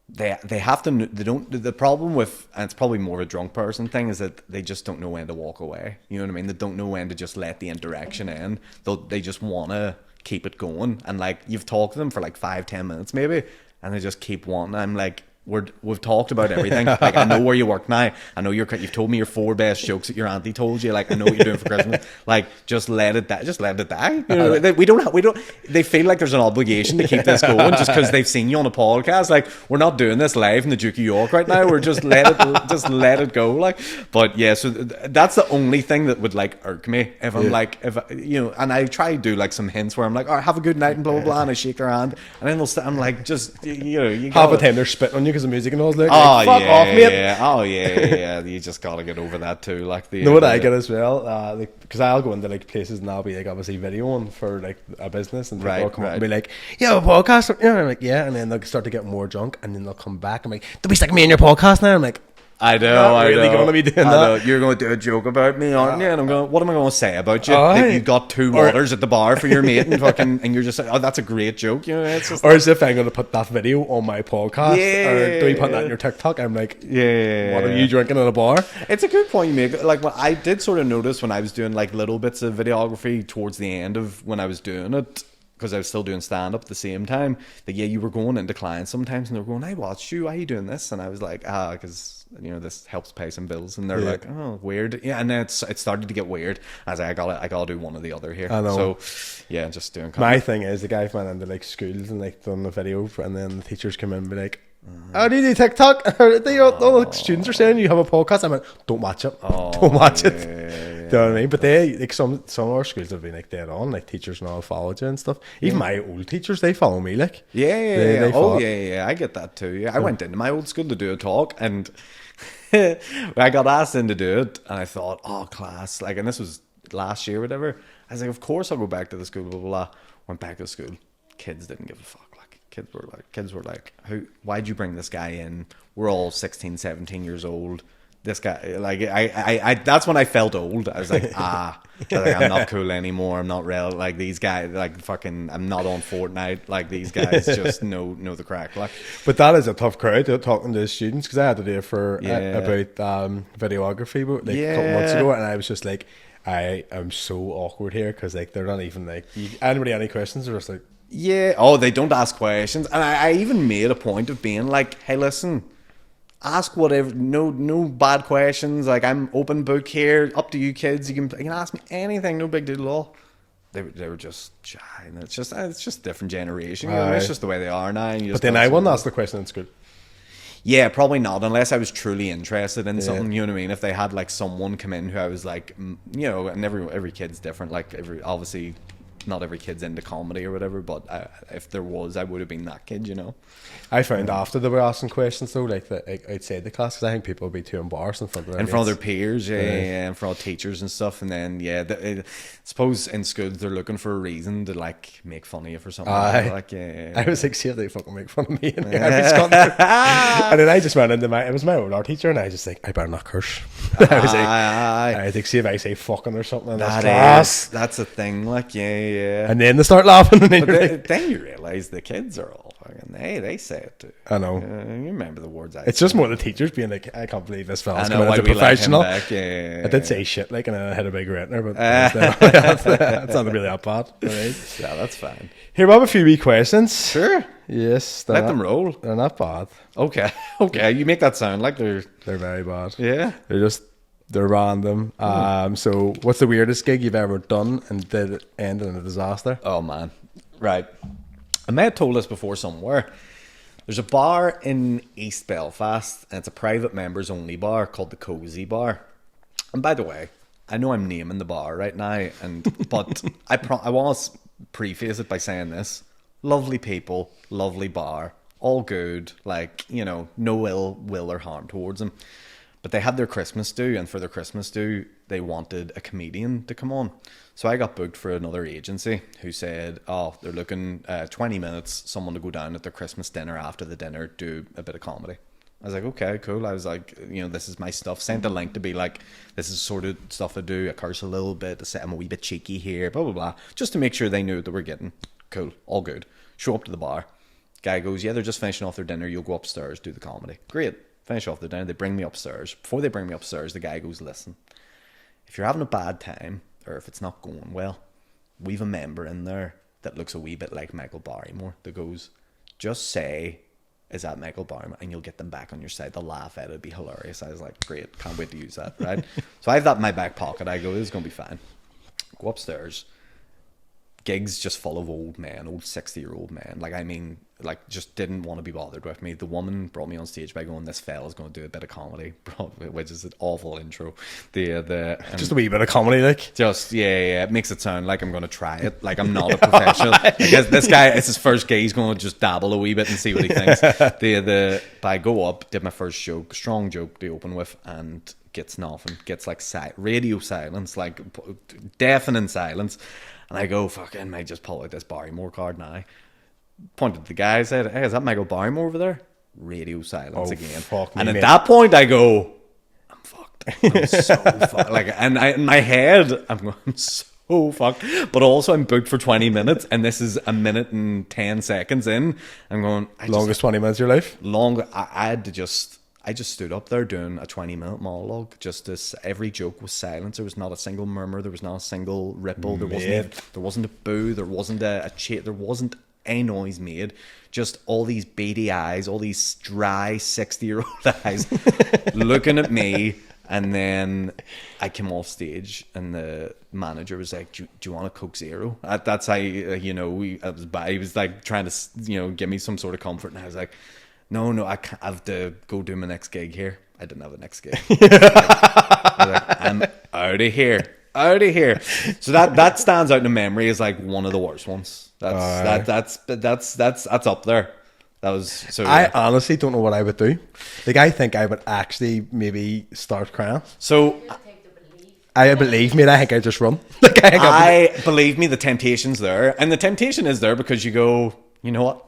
B: They have to. They don't. The problem with, and it's probably more of a drunk person thing, is that they just don't know when to walk away. You know what I mean? They don't know when to just let the interaction end. They just want to keep it going, and like you've talked to them for like 5-10 minutes maybe, and they just keep wanting. I'm like, we've talked about everything. Like, I know where you work now. I know you've told me your 4 best jokes that your auntie told you. Like, I know what you're doing for Christmas. Like, just let it die. Just let it die. You know, we don't. They feel like there's an obligation to keep this going just because they've seen you on a podcast. Like, we're not doing this live in the Duke of York right now. We're just let it go. Like, but yeah. So that's the only thing that would like irk me if I'm like, you know, and I try to do like some hints where I'm like, all right, have a good night and blah blah blah, and I shake their hand, and then I'm like, just you know, you
A: half the time they're spitting on you. The music and all that.
B: Oh,
A: like, fuck off, mate.
B: Oh yeah. You just gotta get over that too. Like
A: know what I get as well? Because I'll go into like places and I'll be like obviously videoing for like a business, and they'll come up and be like, "Yo, podcast." You know, I'm like, "Yeah," and then they'll start to get more drunk, and then they'll come back. I'm like, "Don't be sticking me in your podcast now." I'm like,
B: I know.
A: Not really going to be doing that.
B: You're going to do a joke about me, aren't you? And I'm going, what am I going to say about you? That you got 2 waters at the bar for your mate, and you're just like, oh, that's a great joke. You know, it's just
A: or as if I'm going to put that video on my podcast, or do you put that on your TikTok? I'm like, what are you drinking at a bar?
B: It's a good point you make. Like, what I did sort of notice when I was doing like little bits of videography towards the end of when I was doing it, because I was still doing stand-up at the same time, that you were going into clients sometimes and they were going, I watched you, why are you doing this? And I was like, because you know, this helps pay some bills. And they're like, oh, weird. Yeah, and then it started to get weird. I was like, I gotta do one or the other here.
A: I know.
B: So yeah, just doing
A: comedy. My thing is, the guy went into like schools and like done the video and then the teachers come in and be like, how do you do TikTok? All the students are saying you have a podcast. I'm like, don't watch it. Don't watch it. Do you know what I mean? But they like some of our schools have been like dead on, like teachers and all follow you and stuff. Even my old teachers, they follow me. Like
B: they follow. I get that too. Yeah, I went into my old school to do a talk, and I got asked in to do it, and I thought, oh, class, like, and this was last year, or whatever. I was like, of course I'll go back to the school. Blah blah blah. Went back to the school. Kids didn't give a fuck. Kids were like, why'd you bring this guy in? We're all 16, 17 years old. This guy, like, I that's when I felt old. I was like, I'm not cool anymore. I'm not real. Like, these guys, like, fucking, I'm not on Fortnite. Like, these guys just know the crack. Like,
A: but that is a tough crowd, talking to the students, because I had to do it for about videography, like a couple months ago, and I was just like, I am so awkward here because like they're not even like anybody any questions. They're just like
B: Yeah. Oh, they don't ask questions, and I even made a point of being like, "Hey, listen, ask whatever. No bad questions. Like I'm open book here. Up to you, kids. You can ask me anything. No big deal at all." They were just shy, and it's just different generation. You know, it's just the way they are now.
A: But then I wouldn't ask the question in school.
B: Yeah, probably not, unless I was truly interested in something. You know what I mean? If they had like someone come in who I was like, you know, and every kid's different. Like obviously, not every kid's into comedy or whatever. But if there was, I would have been that kid. You know.
A: I found after they were asking questions though, like outside the class, because I think people would be too embarrassed in front of
B: their peers, yeah, in front of teachers and stuff. And then I suppose in schools they're looking for a reason to like make fun of you for something. Like
A: I was like, see if they fucking make fun of me. And then I just went into it was my old art teacher, and I just like, I better not curse. I was like, I think see if I say fucking or something in this class.
B: That's a thing. Like yeah.
A: And then they start laughing, and
B: then you realise the kids are all fucking they say it too.
A: I know.
B: You remember the words.
A: It's just more the teachers being like, I can't believe this fella's coming as a professional. I did say shit like, and I had a big retiner, but that's not really that bad. Right?
B: Yeah, that's fine.
A: Here we have a few wee questions.
B: Sure.
A: Yes.
B: Let them roll.
A: They're not bad.
B: Okay. You make that sound like they're
A: very bad.
B: Yeah.
A: They're random. So what's the weirdest gig you've ever done and did it end in a disaster?
B: Oh man. Right. I may have told this before somewhere. There's a bar in East Belfast, and it's a private members only bar called the Cozy Bar. And by the way, I know I'm naming the bar right now, but I want to preface it by saying this: lovely people, lovely bar, all good. Like, you know, no ill will or harm towards them. But they had their Christmas do, and for their Christmas do, they wanted a comedian to come on. So I got booked for another agency who said, oh, they're looking 20 minutes, someone to go down at their Christmas dinner after the dinner, do a bit of comedy. I was like, okay, cool. I was like, you know, this is my stuff. Sent a link to be like, this is sort of stuff I do. I curse a little bit. I'm a wee bit cheeky here, blah, blah, blah. Just to make sure they knew what they were getting. Cool. All good. Show up to the bar. Guy goes, yeah, they're just finishing off their dinner. You'll go upstairs, do the comedy. Great. Finish off their dinner. They bring me upstairs. Before they bring me upstairs, the guy goes, listen, if you're having a bad time or if it's not going well, we've a member in there that looks a wee bit like Michael Barrymore that goes, just say, is that Michael Barrymore? And you'll get them back on your side. They'll laugh at it. It'd be hilarious. I was like, great. Can't wait to use that, right? So I have that in my back pocket. I go, this is going to be fine. Go upstairs. Gigs just full of old men, old 60-year-old men. Like, I mean, like, just didn't want to be bothered with me. The woman brought me on stage by going, this fella's going to do a bit of comedy, which is an awful intro.
A: Just a wee bit of comedy, like.
B: Just, yeah, it makes it sound like I'm going to try it. Like, I'm not a professional. I guess this guy, it's his first gig. He's going to just dabble a wee bit and see what he thinks. But I go up, did my first joke, strong joke to open with, and gets nothing. Gets, like, radio silence, like, deafening silence. And I go, fucking, I just pull out this Barrymore card now. Pointed to the guy, said, hey, is that Michael Barrymore over there? Radio silence again. And at that point, I go, I'm fucked. I'm so fucked. Like, and in my head, I'm going, I'm so fucked. But also, I'm booked for 20 minutes, and this is a minute and 10 seconds in. I'm going,
A: longest 20 minutes of your life?
B: I just stood up there doing a 20-minute monologue. Every joke was silence. There was not a single murmur. There was not a single ripple. There wasn't a boo. There wasn't a cheer. There wasn't a noise made. Just all these beady eyes, all these dry 60-year-old eyes looking at me. And then I came off stage, and the manager was like, "Do you want a Coke Zero?" That's how he was like trying to give me some sort of comfort, and I was like, No, I have to go do my next gig here. I didn't have a next gig. I'm out of here. So that stands out in the memory as like one of the worst ones. That's up there. That was so.
A: I honestly don't know what I would do. Like, I think I would actually maybe start crying.
B: So
A: I believe me, I think I just run.
B: Believe me, the temptation's there, and the temptation is there because you go, you know what?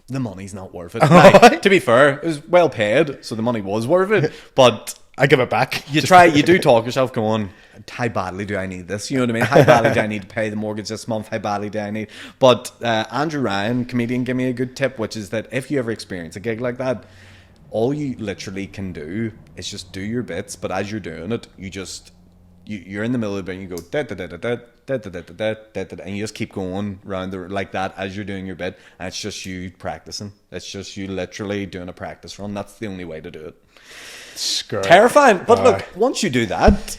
B: The money's not worth it. Now, to be fair, it was well paid, so the money was worth it. But
A: I give it back.
B: You do talk yourself going, how badly do I need this? You know what I mean? How badly do I need to pay the mortgage this month? How badly do I need? But Andrew Ryan, comedian, gave me a good tip, which is that if you ever experience a gig like that, all you literally can do is just do your bits. But as you're doing it, you just you're in the middle of the bit and you go da da da da da da da da da da da, and you just keep going round like that as you're doing your bit, and it's just you practicing. It's just you literally doing a practice run. That's the only way to do it. Terrifying, but look, once you do that,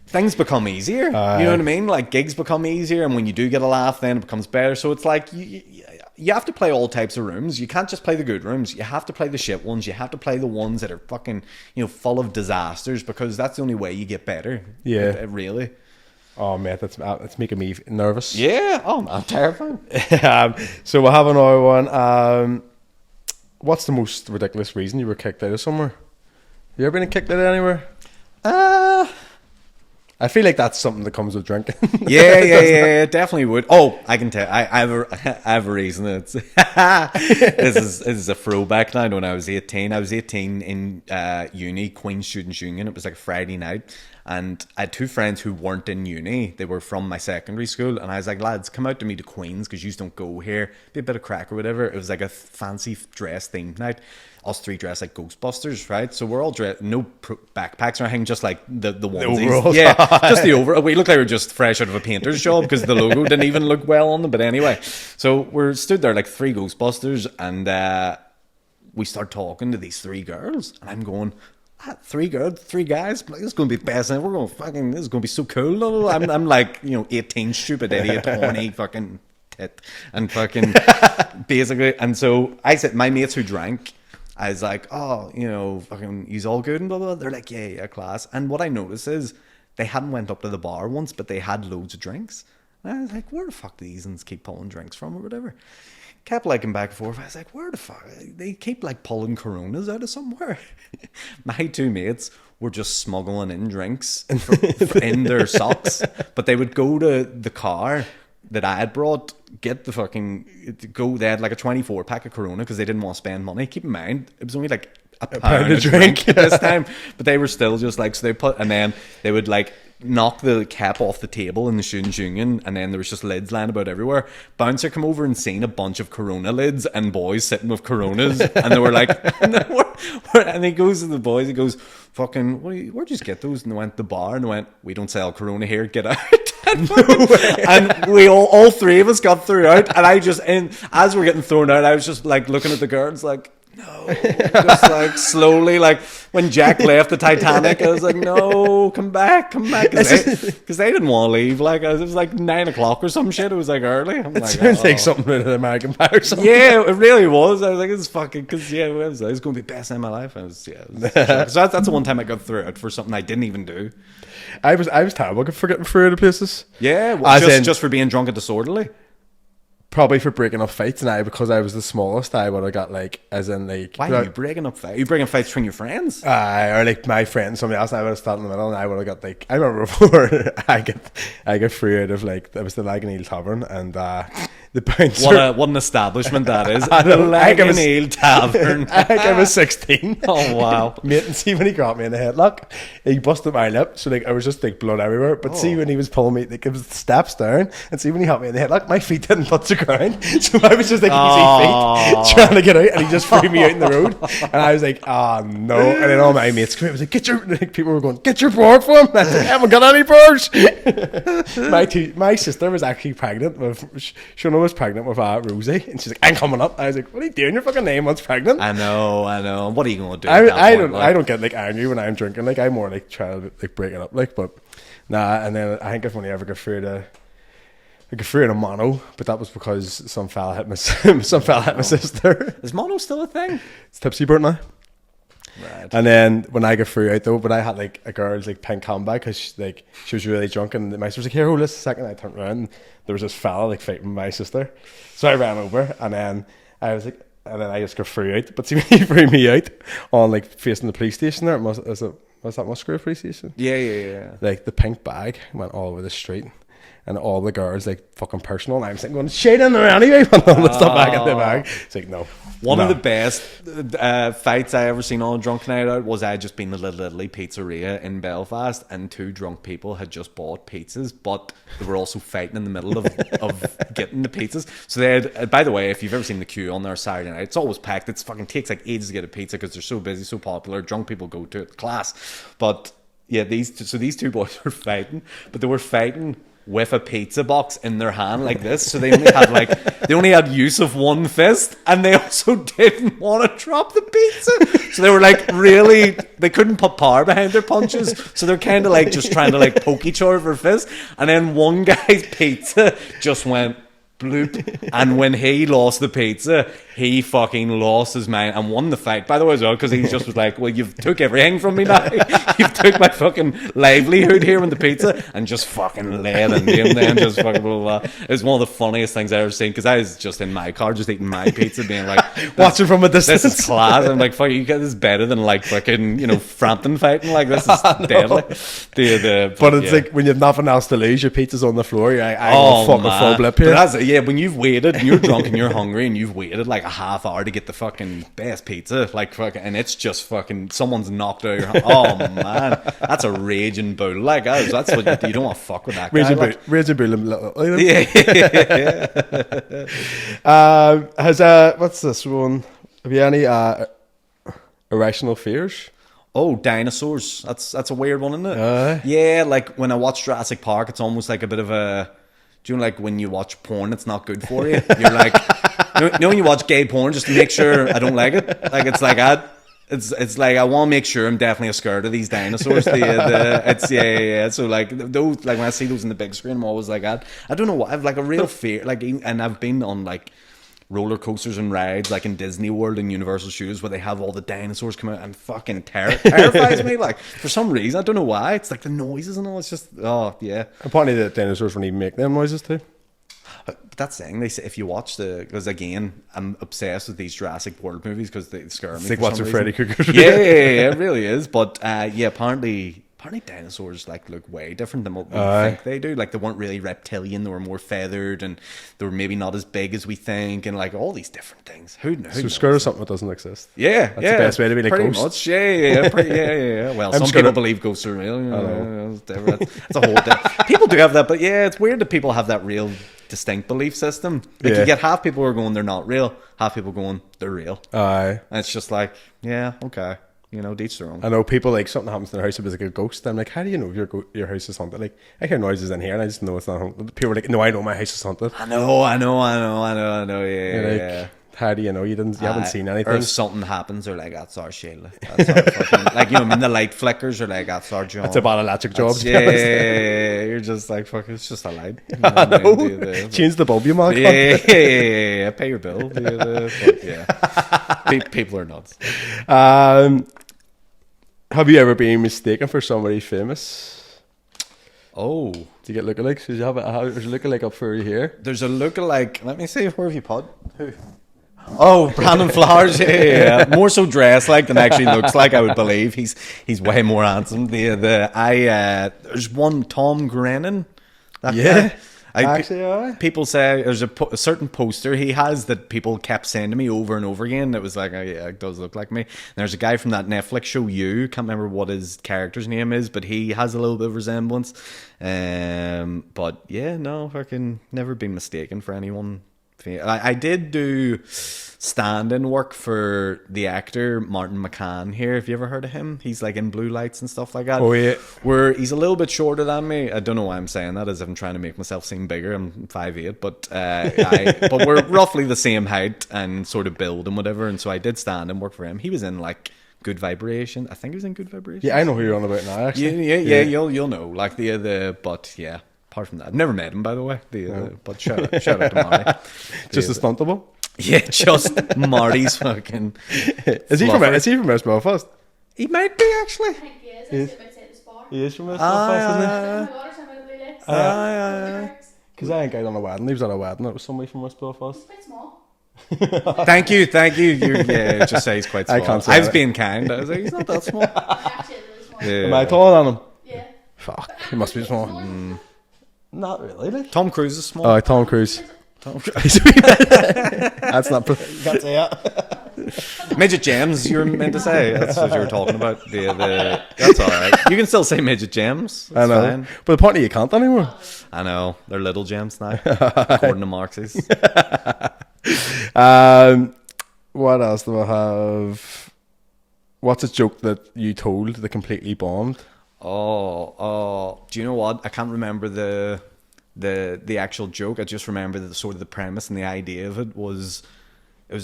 B: things become easier. You know what I mean? Like gigs become easier, and when you do get a laugh, then it becomes better. So it's like you have to play all types of rooms. You can't just play the good rooms. You have to play the shit ones. You have to play the ones that are fucking, full of disasters, because that's the only way you get better.
A: Yeah.
B: Really.
A: Oh, mate, that's making me nervous.
B: Yeah. Oh, I'm terrified.
A: So we'll have another one. What's the most ridiculous reason you were kicked out of somewhere? You ever been kicked out of anywhere? I feel like that's something that comes with drinking.
B: Yeah, definitely would. Oh, I can tell. I have a reason. It's this is a throwback now. When I was 18, in uni, Queen's Students' Union. It was like a Friday night, and I had two friends who weren't in uni. They were from my secondary school, and I was like, lads, come out to me to Queen's, because you don't go here. Be a bit of crack or whatever. It was like a fancy dress themed night. Us three dressed like Ghostbusters, right? So we're all dressed, no backpacks or anything, just like the onesies. Yeah, just the over. We looked like we were just fresh out of a painter's job, because the logo didn't even look well on them. But anyway, so we're stood there like three Ghostbusters, and we start talking to these three girls, and I'm going, three girls, three guys. Like, this is going to be best. We're going fucking. This is going to be so cool. I'm like 18, stupid idiot, 20, fucking tit, and fucking basically. And so I said, my mates who drank, I was like, fucking, he's all good and blah, blah, blah. They're like, yeah, class. And what I noticed is they hadn't went up to the bar once, but they had loads of drinks. And I was like, where the fuck do these ones keep pulling drinks from or whatever? Kept liking back and forth. I was like, where the fuck? They keep like pulling Coronas out of somewhere. My two mates were just smuggling in drinks in their socks. But they would go to the car that I had brought, get the fucking they had like a 24 pack of Corona, because they didn't want to spend money. Keep in mind, it was only like a pound of drink this time, but they were still just like, so they put, and then they would like knock the cap off the table in the Students' Union, and then there was just lids lying about everywhere. Bouncer come over and seen a bunch of Corona lids and boys sitting with Coronas, and they were like, and he goes to the boys, he goes, fucking, where'd you get those? And they went, the bar. And they went, we don't sell Corona here, get out. And we all three of us got thrown out, and I just, and as we're getting thrown out, I was just like looking at the girls like, no, just like slowly, like when Jack left the Titanic, I was like, no, come back, because they didn't want to leave. Like it was like 9 o'clock or some shit. It was like early. I'm like,
A: sounds like something in an American Pie or something.
B: Yeah, it really was. I was like, it's fucking, because it was going to be the best day of my life. So that's the one time I got through it for something I didn't even do.
A: I was terrible for getting through out of places.
B: Yeah, well, just for being drunk and disorderly.
A: Probably for breaking up fights, and because I was the smallest, I would have got like, as in like.
B: Why are you breaking up fights? Are you breaking up fights between your friends?
A: Or like my friend, somebody else, and I would have started in the middle, and I would have got like, I remember before I get free out of like, there was the Laganeel Tavern, and the bouncer.
B: What an establishment that is. The Laganeel Tavern.
A: I think I was 16.
B: Oh wow.
A: Mate, and see when he got me in the headlock, he busted my lip, so like I was just like blood everywhere. But see when he was pulling me, like it was steps down, and see when he got me in the headlock, my feet didn't touch the ground, so I was just like easy feet trying to get out, and he just threw me out in the road, and I was like, oh no. And then all my mates came out, was like, people were going, get your board for him. I said, I haven't got any boards. My sister was actually pregnant with, Shona was pregnant with Rosie, and she's like, I'm coming up. I was like, what are you doing? Your fucking 9 months pregnant.
B: I know. What are you going to do?
A: I don't get like angry when I'm drinking. Like I'm more like trying to like break it up. Like, but nah. And then I think I've only ever got through to mono, but that was because some fella hit my sister.
B: Is mono still a thing?
A: It's tipsy burnt now.
B: Right.
A: And then when I got through out though, but I had like a girl's like pink handbag, because she was really drunk, and the master was like, here, hold this a second. I turned around, and there was this fella like fighting my sister, so I ran over, and then I was like, and then I just got through out. But see, when he threw me out on like facing the police station there, was that Musgrave police station?
B: Yeah.
A: Like the pink bag went all over the street, and all the girls like fucking personal, and I'm sitting going, shade in there anyway, when all the stuff back in the bag. It's like, no.
B: One of the best fights I ever seen on a drunk night out was I had just been to Little Italy Pizzeria in Belfast, and two drunk people had just bought pizzas, but they were also fighting in the middle of getting the pizzas. So they had, by the way, if you've ever seen the queue on their Saturday night, it's always packed. It fucking takes like ages to get a pizza because they're so busy, so popular. Drunk people go to it, class. But Yeah, these two boys were fighting, but they were fighting with a pizza box in their hand like this, so they only had use of one fist, and they also didn't want to drop the pizza, so they were like they couldn't put power behind their punches, so they're kind of like just trying to like poke each other with their fist, and then one guy's pizza just went bloop, and when he lost the pizza, he fucking lost his mind and won the fight, by the way, as well, because he just was like, well, you've took everything from me now. You've took my fucking livelihood here with the pizza, and just fucking laid into him then, just fucking blah, blah, blah. It was one of the funniest things I ever seen, because I was just in my car just eating my pizza, being like,
A: watching from a distance.
B: This is class. I'm like, fuck, you get this better than like fucking, Frampton fighting. Like, this is deadly.
A: But it's like when you've nothing else to lose, your pizza's on the floor, you're like, I will fucking full blip here.
B: But when you've waited and you're drunk and you're hungry and you've waited like a half hour to get the fucking best pizza, like fucking, and it's just fucking someone's knocked out your hand. Oh man, that's a raging bull. Like that's what you don't want to fuck with that guy.
A: Raging bull.
B: Yeah.
A: What's this one? Have you any irrational fears?
B: Oh, dinosaurs. That's a weird one, isn't it? Yeah, like when I watch Jurassic Park, it's almost like a bit of a. Do you know, like when you watch porn, it's not good for you? You're like, when you watch gay porn, just to make sure I don't like it. Like it's like it's like I want to make sure I'm definitely scared of these dinosaurs. So like those, like when I see those in the big screen, I'm always like, I don't know what, I've like a real fear. Like, and I've been on like roller coasters and rides like in Disney World and Universal Studios where they have all the dinosaurs come out, and fucking terrifies me, like for some reason. I don't know why. It's like the noises and all. It's just
A: apparently the dinosaurs don't even make them noises too.
B: But that's the thing, they say if you watch because again, I'm obsessed with these Jurassic World movies because they scare me.
A: It's like watching Freddy Krueger.
B: Yeah, it really is. But apparently dinosaurs like look way different than what we think they do. Like they weren't really reptilian; they were more feathered, and they were maybe not as big as we think, and like all these different things. Who knows?
A: So scared of something that doesn't exist.
B: Yeah,
A: that's the best way to be like
B: pretty
A: ghosts.
B: Much. Yeah. Well, some people believe ghosts are real. That's a whole. People do have that, but yeah, it's weird that people have that real distinct belief system. Like you get half people who are going they're not real, half people going they're real. And it's just like, yeah, okay. Each their own.
A: I know people like something happens in their house, it was like a ghost. I'm like, how do you know if your house is haunted? Like, I hear noises in here and I just know it's not haunted. People are like, no, I know my house is haunted.
B: I know. Yeah.
A: How do you know? You haven't seen anything.
B: Or if something happens, they're like, that's our Sheila. That's our fucking, like, I mean, the light flickers are like, that's our job.
A: It's a bad electric job.
B: Yeah. You're just like, fuck, it's just a light.
A: I know. Change the bulb, you man.
B: Yeah. Pay your bill. People are nuts.
A: Have you ever been mistaken for somebody famous?
B: Oh.
A: Do you get lookalikes? There's a lookalike up for you here.
B: There's a lookalike. Let me see. Where have you put? Who? Oh, Brandon Flowers. Yeah. More so dressed like than actually looks like, I would believe. He's way more handsome. There's one Tom Grennan. That guy. People say there's a certain poster he has that people kept saying to me over and over again. It was like, oh yeah, it does look like me. And there's a guy from that Netflix show, You. Can't remember what his character's name is, but he has a little bit of resemblance. But yeah, no, fucking never been mistaken for anyone. I did do stand-in work for the actor Martin McCann here. Have you ever heard of him? He's like in Blue Lights and stuff like that.
A: Oh yeah.
B: Where he's a little bit shorter than me. I don't know why I'm saying that, as if I'm trying to make myself seem bigger. I'm 5'8", but but we're roughly the same height and sort of build and whatever. And so I did stand-in work for him. He was in like Good Vibration. I think he was in Good Vibration.
A: Yeah, I know who you're on about now. Actually,
B: yeah. You'll know. Like but yeah. Apart from that, I've never met him, by the way. But shout out to Marty.
A: Just a stuntable.
B: Yeah, just Marty's fucking.
A: Is he from West Belfast?
B: He might be actually.
C: I think he is.
A: He is from West Belfast, isn't
B: he?
A: Because I think I on a wedding. He was at a wedding. It was somebody from West Belfast.
C: He's quite small.
B: Thank you. Just say he's quite small. I was being kind. I was like, he's not that small.
C: Actually, really small.
B: Yeah.
A: Am I taller than him?
C: Yeah.
A: Fuck, he must be small. Not really. Like.
B: Tom Cruise is small.
A: Oh, Tom Cruise. That's not. You can't say that.
B: Midget Gems, you were meant to say. That's what you were talking about. That's all right. You can still say midget gems. That's
A: I know,
B: fine.
A: but apparently you can't anymore.
B: I know, they're little gems now, according to Marx's.
A: What else do I have? What's a joke that you told that completely bombed?
B: Do you know what? I can't remember the actual joke. I just remember the sort of the premise and the idea of it was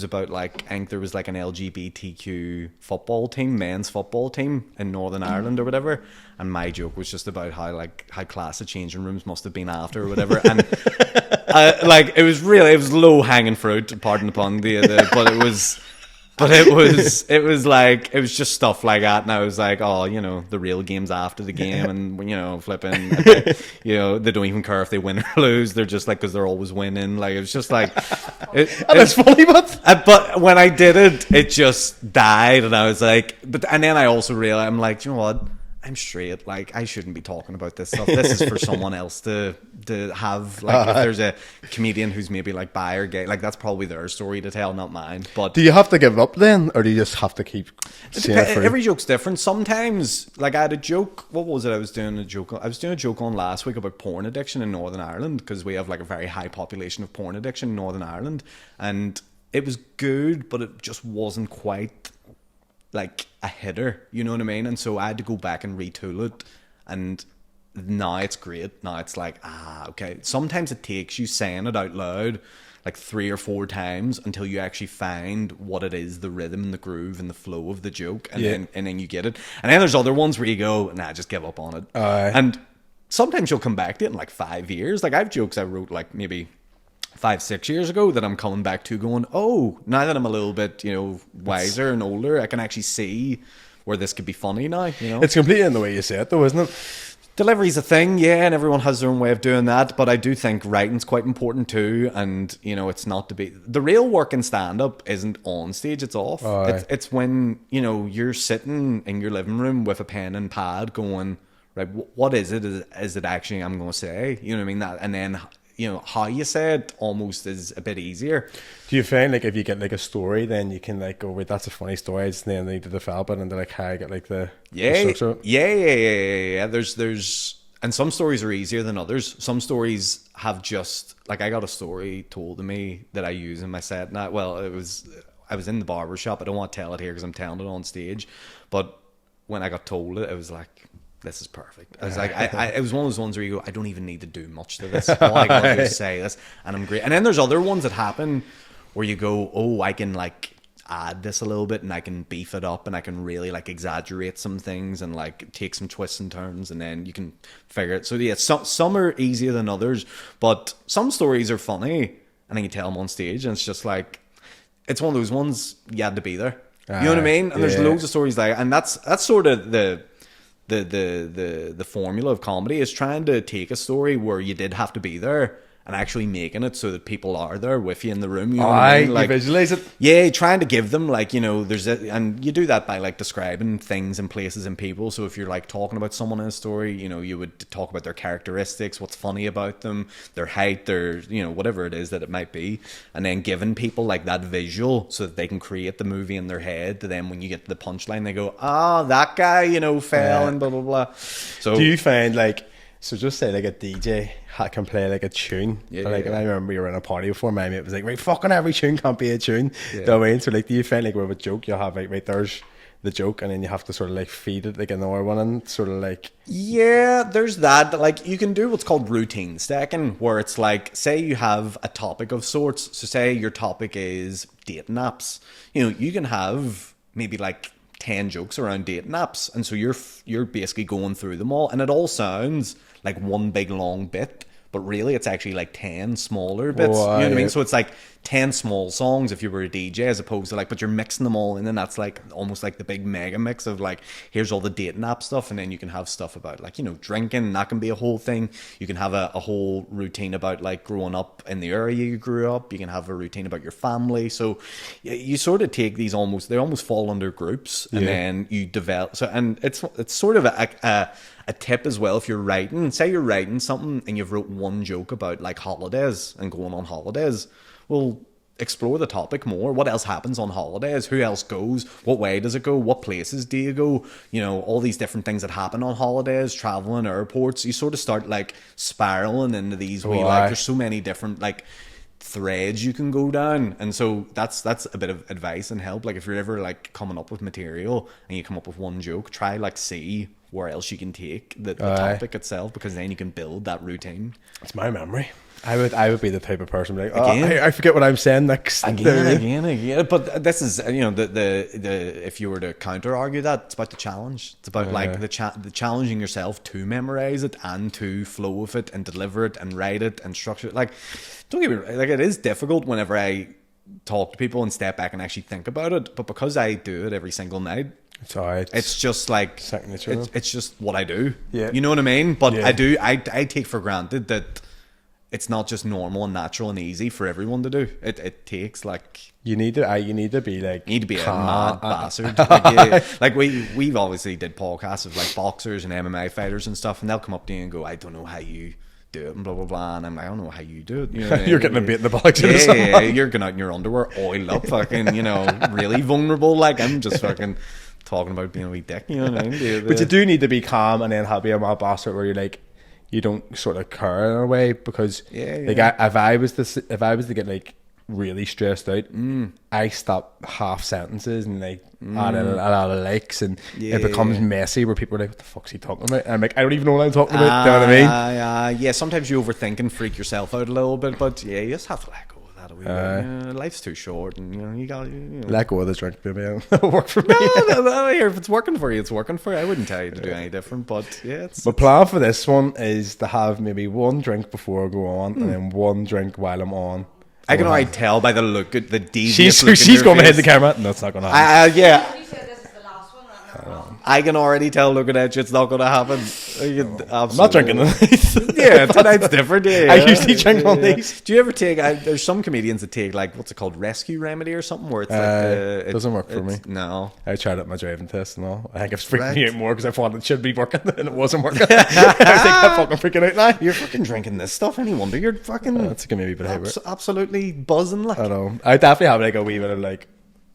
B: about like, I think there was like an LGBTQ football team, men's football team in Northern Ireland or whatever, and my joke was just about how class the changing rooms must have been after or whatever, and like it was low hanging fruit, pardon the pun, but it was just stuff like that, and I was like, oh, you know, the real game's after the game, and you know, flipping, you know, they don't even care if they win or lose, they're just like, because they're always winning. Like, it was just like,
A: That's funny,
B: but when I did it, it just died, and I was like, and then I also realized, I'm like, you know what? I'm straight. Like, I shouldn't be talking about this stuff. This is for someone else to have. Like, if there's a comedian who's maybe like bi or gay, like that's probably their story to tell, not mine. But
A: do you have to give up then, or do you just have to keep seeing it through?
B: Every joke's different. Sometimes, like, I had a joke. What was it? I was doing a joke on last week about porn addiction in Northern Ireland, because we have like a very high population of porn addiction in Northern Ireland, and it was good, but it just wasn't quite like a hitter, you know what I mean? And so I had to go back and retool it, and now it's great. Now it's like, okay. Sometimes it takes you saying it out loud like 3 or 4 times until you actually find what it is, the rhythm and the groove and the flow of the joke, and then you get it. And then there's other ones where you go, nah, just give up on it. And sometimes you'll come back to it in like 5 years. Like, I have jokes I wrote like maybe 5-6 years ago that I'm coming back to going, oh, now that I'm a little bit, you know, wiser and older, I can actually see where this could be funny now, you know?
A: It's completely in the way you say it though, isn't it?
B: Delivery's a thing, yeah, and everyone has their own way of doing that, but I do think writing's quite important too, and, you know, it's not to be... The real work in stand-up isn't on stage, it's off. It's when, you know, you're sitting in your living room with a pen and pad going, right, what is it? Is it actually I'm going to say? You know what I mean? That, and then... you know, how you say it almost is a bit easier.
A: Do you find like if you get like a story, then you can like go, wait, that's a funny story, and then they need to develop it, and they're like, how I get like the structure?
B: Yeah. There's and some stories are easier than others. Some stories have just like, I got a story told to me that I use in my set. Now, well, I was in the barber shop. I don't want to tell it here because I'm telling it on stage, but when I got told it, it was like, this is perfect. I was like, it was one of those ones where you go, I don't even need to do much to this. All I got to do is say this, and I'm great. And then there's other ones that happen where you go, oh, I can like add this a little bit, and I can beef it up, and I can really like exaggerate some things, and like take some twists and turns, and then you can figure it. So yeah, some are easier than others, but some stories are funny, and then you tell them on stage, and it's just like, it's one of those ones you had to be there. You know what I mean? And there's loads of stories like, and that's sort of the formula of comedy, is trying to take a story where you did have to be there and actually making it so that people are there with you in the room. You know what I mean? Like,
A: you visualize it.
B: Yeah, trying to give them like, you know, and you do that by like describing things and places and people. So if you're like talking about someone in a story, you know, you would talk about their characteristics, what's funny about them, their height, their, you know, whatever it is that it might be, and then giving people like that visual so that they can create the movie in their head. To then when you get to the punchline, they go, that guy, you know, fell and blah blah blah. So
A: do you find like, so just say like a DJ can play like a tune, like, and I remember we were in a party before, my mate was like, right, fucking every tune can't be a tune. You know what I mean? So like, do you find like with a joke you'll have like, right, there's the joke, and then you have to sort of like feed it like another one, and sort of like,
B: yeah, there's that. Like, you can do what's called routine stacking, where it's like, say you have a topic of sorts. So say your topic is dating apps, you know, you can have maybe like 10 jokes around dating apps, and so you're basically going through them all, and it all sounds like one big long bit, but really it's actually like 10 smaller bits. You know what I mean? So it's like 10 small songs if you were a DJ, as opposed to like, but you're mixing them all in, and that's like almost like the big mega mix of like, here's all the dating app stuff, and then you can have stuff about like, you know, drinking, that can be a whole thing. You can have a whole routine about like growing up in the area you grew up. You can have a routine about your family. So you sort of take these they almost fall under groups, and then you develop. So, and it's sort of a tip as well. If you're writing, say you're writing something and you've wrote one joke about like holidays and going on holidays, well, explore the topic more. What else happens on holidays? Who else goes? What way does it go? What places do you go? You know, all these different things that happen on holidays, traveling, airports. You sort of start like spiraling into these like, there's so many different like threads you can go down, and so that's a bit of advice and help. Like, if you're ever like coming up with material and you come up with one joke, try like see where else you can take the
A: Aye.
B: topic itself, because then you can build that routine.
A: It's my memory. I would be the type of person like, oh,
B: Again?
A: I forget what I'm saying next.
B: Again. But this is, you know, the if you were to counter argue that, it's about the challenge. It's about like the challenging yourself to memorize it and to flow with it and deliver it and write it and structure it. Like, don't get me wrong, like, it is difficult whenever I talk to people and step back and actually think about it. But because I do it every single night,
A: It's alright.
B: it's just like
A: Signature.
B: it's just what I do.
A: Yeah.
B: You know what I mean? But
A: Yeah.
B: I take for granted that it's not just normal and natural and easy for everyone to do. It takes like,
A: You need to be like,
B: you need to be a
A: calm.
B: mad bastard. Like we've obviously did podcasts of like boxers and MMA fighters and stuff, and they'll come up to you and go, I don't know how you do it and blah blah blah, and I'm like, I don't know how you do it. You know what I mean?
A: You're getting a bit in the box.
B: Yeah, you're going out in your underwear, oiled up, fucking, you know, really vulnerable. Like, I'm just fucking talking about being a wee dick, you know what I mean?
A: But you do need to be calm and then have a mad bastard where you're like, you don't sort of care in a way, because like if I was to get like really stressed out, I stop half sentences and like add in a lot of likes, and it becomes messy where people are like, what the fuck's he talking about? And I'm like, I don't even know what I'm talking about. Do you know what I mean?
B: Yeah, sometimes you overthink and freak yourself out a little bit, but yeah, you just have to let go of that a wee bit. Yeah, life's too short, and you know, you got, you know.
A: Let go of the drink, baby. It'll work for me.
B: No, if it's working for you, it's working for you. I wouldn't tell you to do any different, but yeah, it's
A: My plan for this one is to have maybe one drink before I go on, and then one drink while I'm on.
B: I can already tell by the look at the devious look in
A: She's
B: your
A: going to hit
B: face.
A: the camera. No, it's not going to happen.
B: Yeah,
C: You said this is the last one, and I'm wrong.
B: I can already tell looking at you, it's not going to happen.
A: I'm not drinking these.
B: Yeah, tonight's different. Yeah,
A: I usually drink on these.
B: Do you ever take? There's some comedians that take like, what's it called, rescue remedy or something, where it's like
A: It doesn't work for me.
B: No,
A: I tried it at my driving test and all. I think it's freaking me out more because I thought it should be working and it wasn't working. I was like, I'm fucking freaking out now.
B: you're fucking drinking this stuff. Any wonder you're fucking
A: That's gonna be a bit of it.
B: absolutely buzzing. Like,
A: I know. I definitely have like a wee bit of like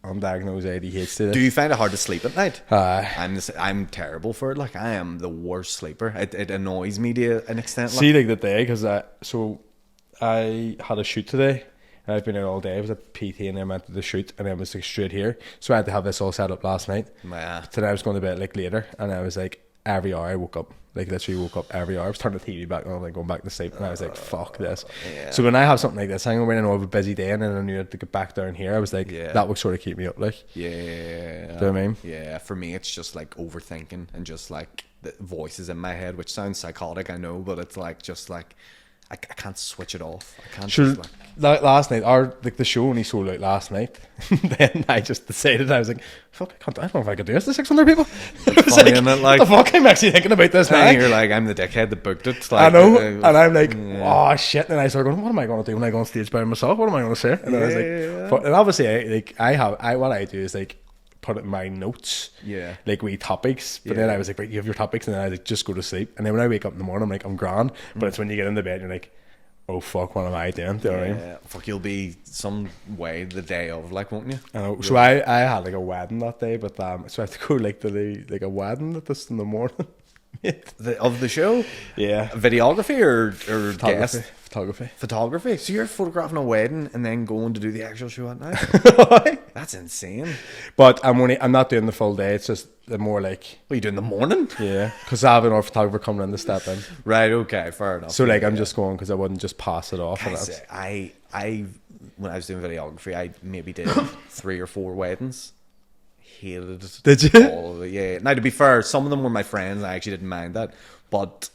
A: undiagnosed ADHD.
B: do you find it hard to sleep at night?
A: Aye.
B: I'm terrible for it. Like, I am the worst sleeper. It annoys me to an extent. Like,
A: See, like the day, because I had a shoot today and I've been out all day. I was at PT and then went to the shoot and then was like straight here. So I had to have this all set up last night.
B: yeah.
A: Today I was going to bed like later and I was like, every hour I woke up. Like literally woke up every hour. I was turning the TV back on, like going back to sleep, and I was like, "Fuck this."
B: Yeah.
A: So when I have something like this, I'm going to know I have a busy day, and then I knew I had to get back down here. I was like, that would sort of keep me up, like.
B: Yeah.
A: Do you know what I mean?
B: Yeah, for me, it's just like overthinking and just like the voices in my head, which sounds psychotic, I know, but it's like just like I can't switch it off. I can't.
A: Sure.
B: Just, like,
A: Last night, the show only sold out last night. Then I just decided, I was like, "Fuck, I don't know if I could do this to 600 people." I was
B: funny,
A: like,
B: isn't it? Like,
A: the fuck, I'm actually thinking about this now.
B: and you're like, I'm the dickhead that booked it.
A: I
B: Like,
A: know, and I'm like, oh shit. And I started going, what am I going to do when I go on stage by myself? What am I going to say? And I was like, fuck. And obviously, what I do is like put it in my notes, like wee topics. But then I was like, right, you have your topics, and then I was like, just go to sleep. And then when I wake up in the morning, I'm like, I'm grand. But it's when you get into bed, you're like, oh fuck, what am I doing? Do you know what I mean?
B: Fuck, you'll be some way the day of, like, won't you?
A: I know. So I had like a wedding that day, but so I had to go like to like a wedding at this in the morning.
B: Of the show?
A: Yeah.
B: Videography or guest? Photography. So you're photographing a wedding and then going to do the actual show at night? That's insane.
A: But I'm not doing the full day. It's just the more like.
B: What are you doing in the morning?
A: Yeah, because I have another photographer coming in to step in.
B: Right. Okay. Fair enough.
A: So like I'm just going because I wouldn't just pass it off.
B: Guys, I when I was doing videography, I maybe did 3 or 4 weddings. Hated it.
A: Did you?
B: All of it. Yeah. Now, to be fair, some of them were my friends. I actually didn't mind that, but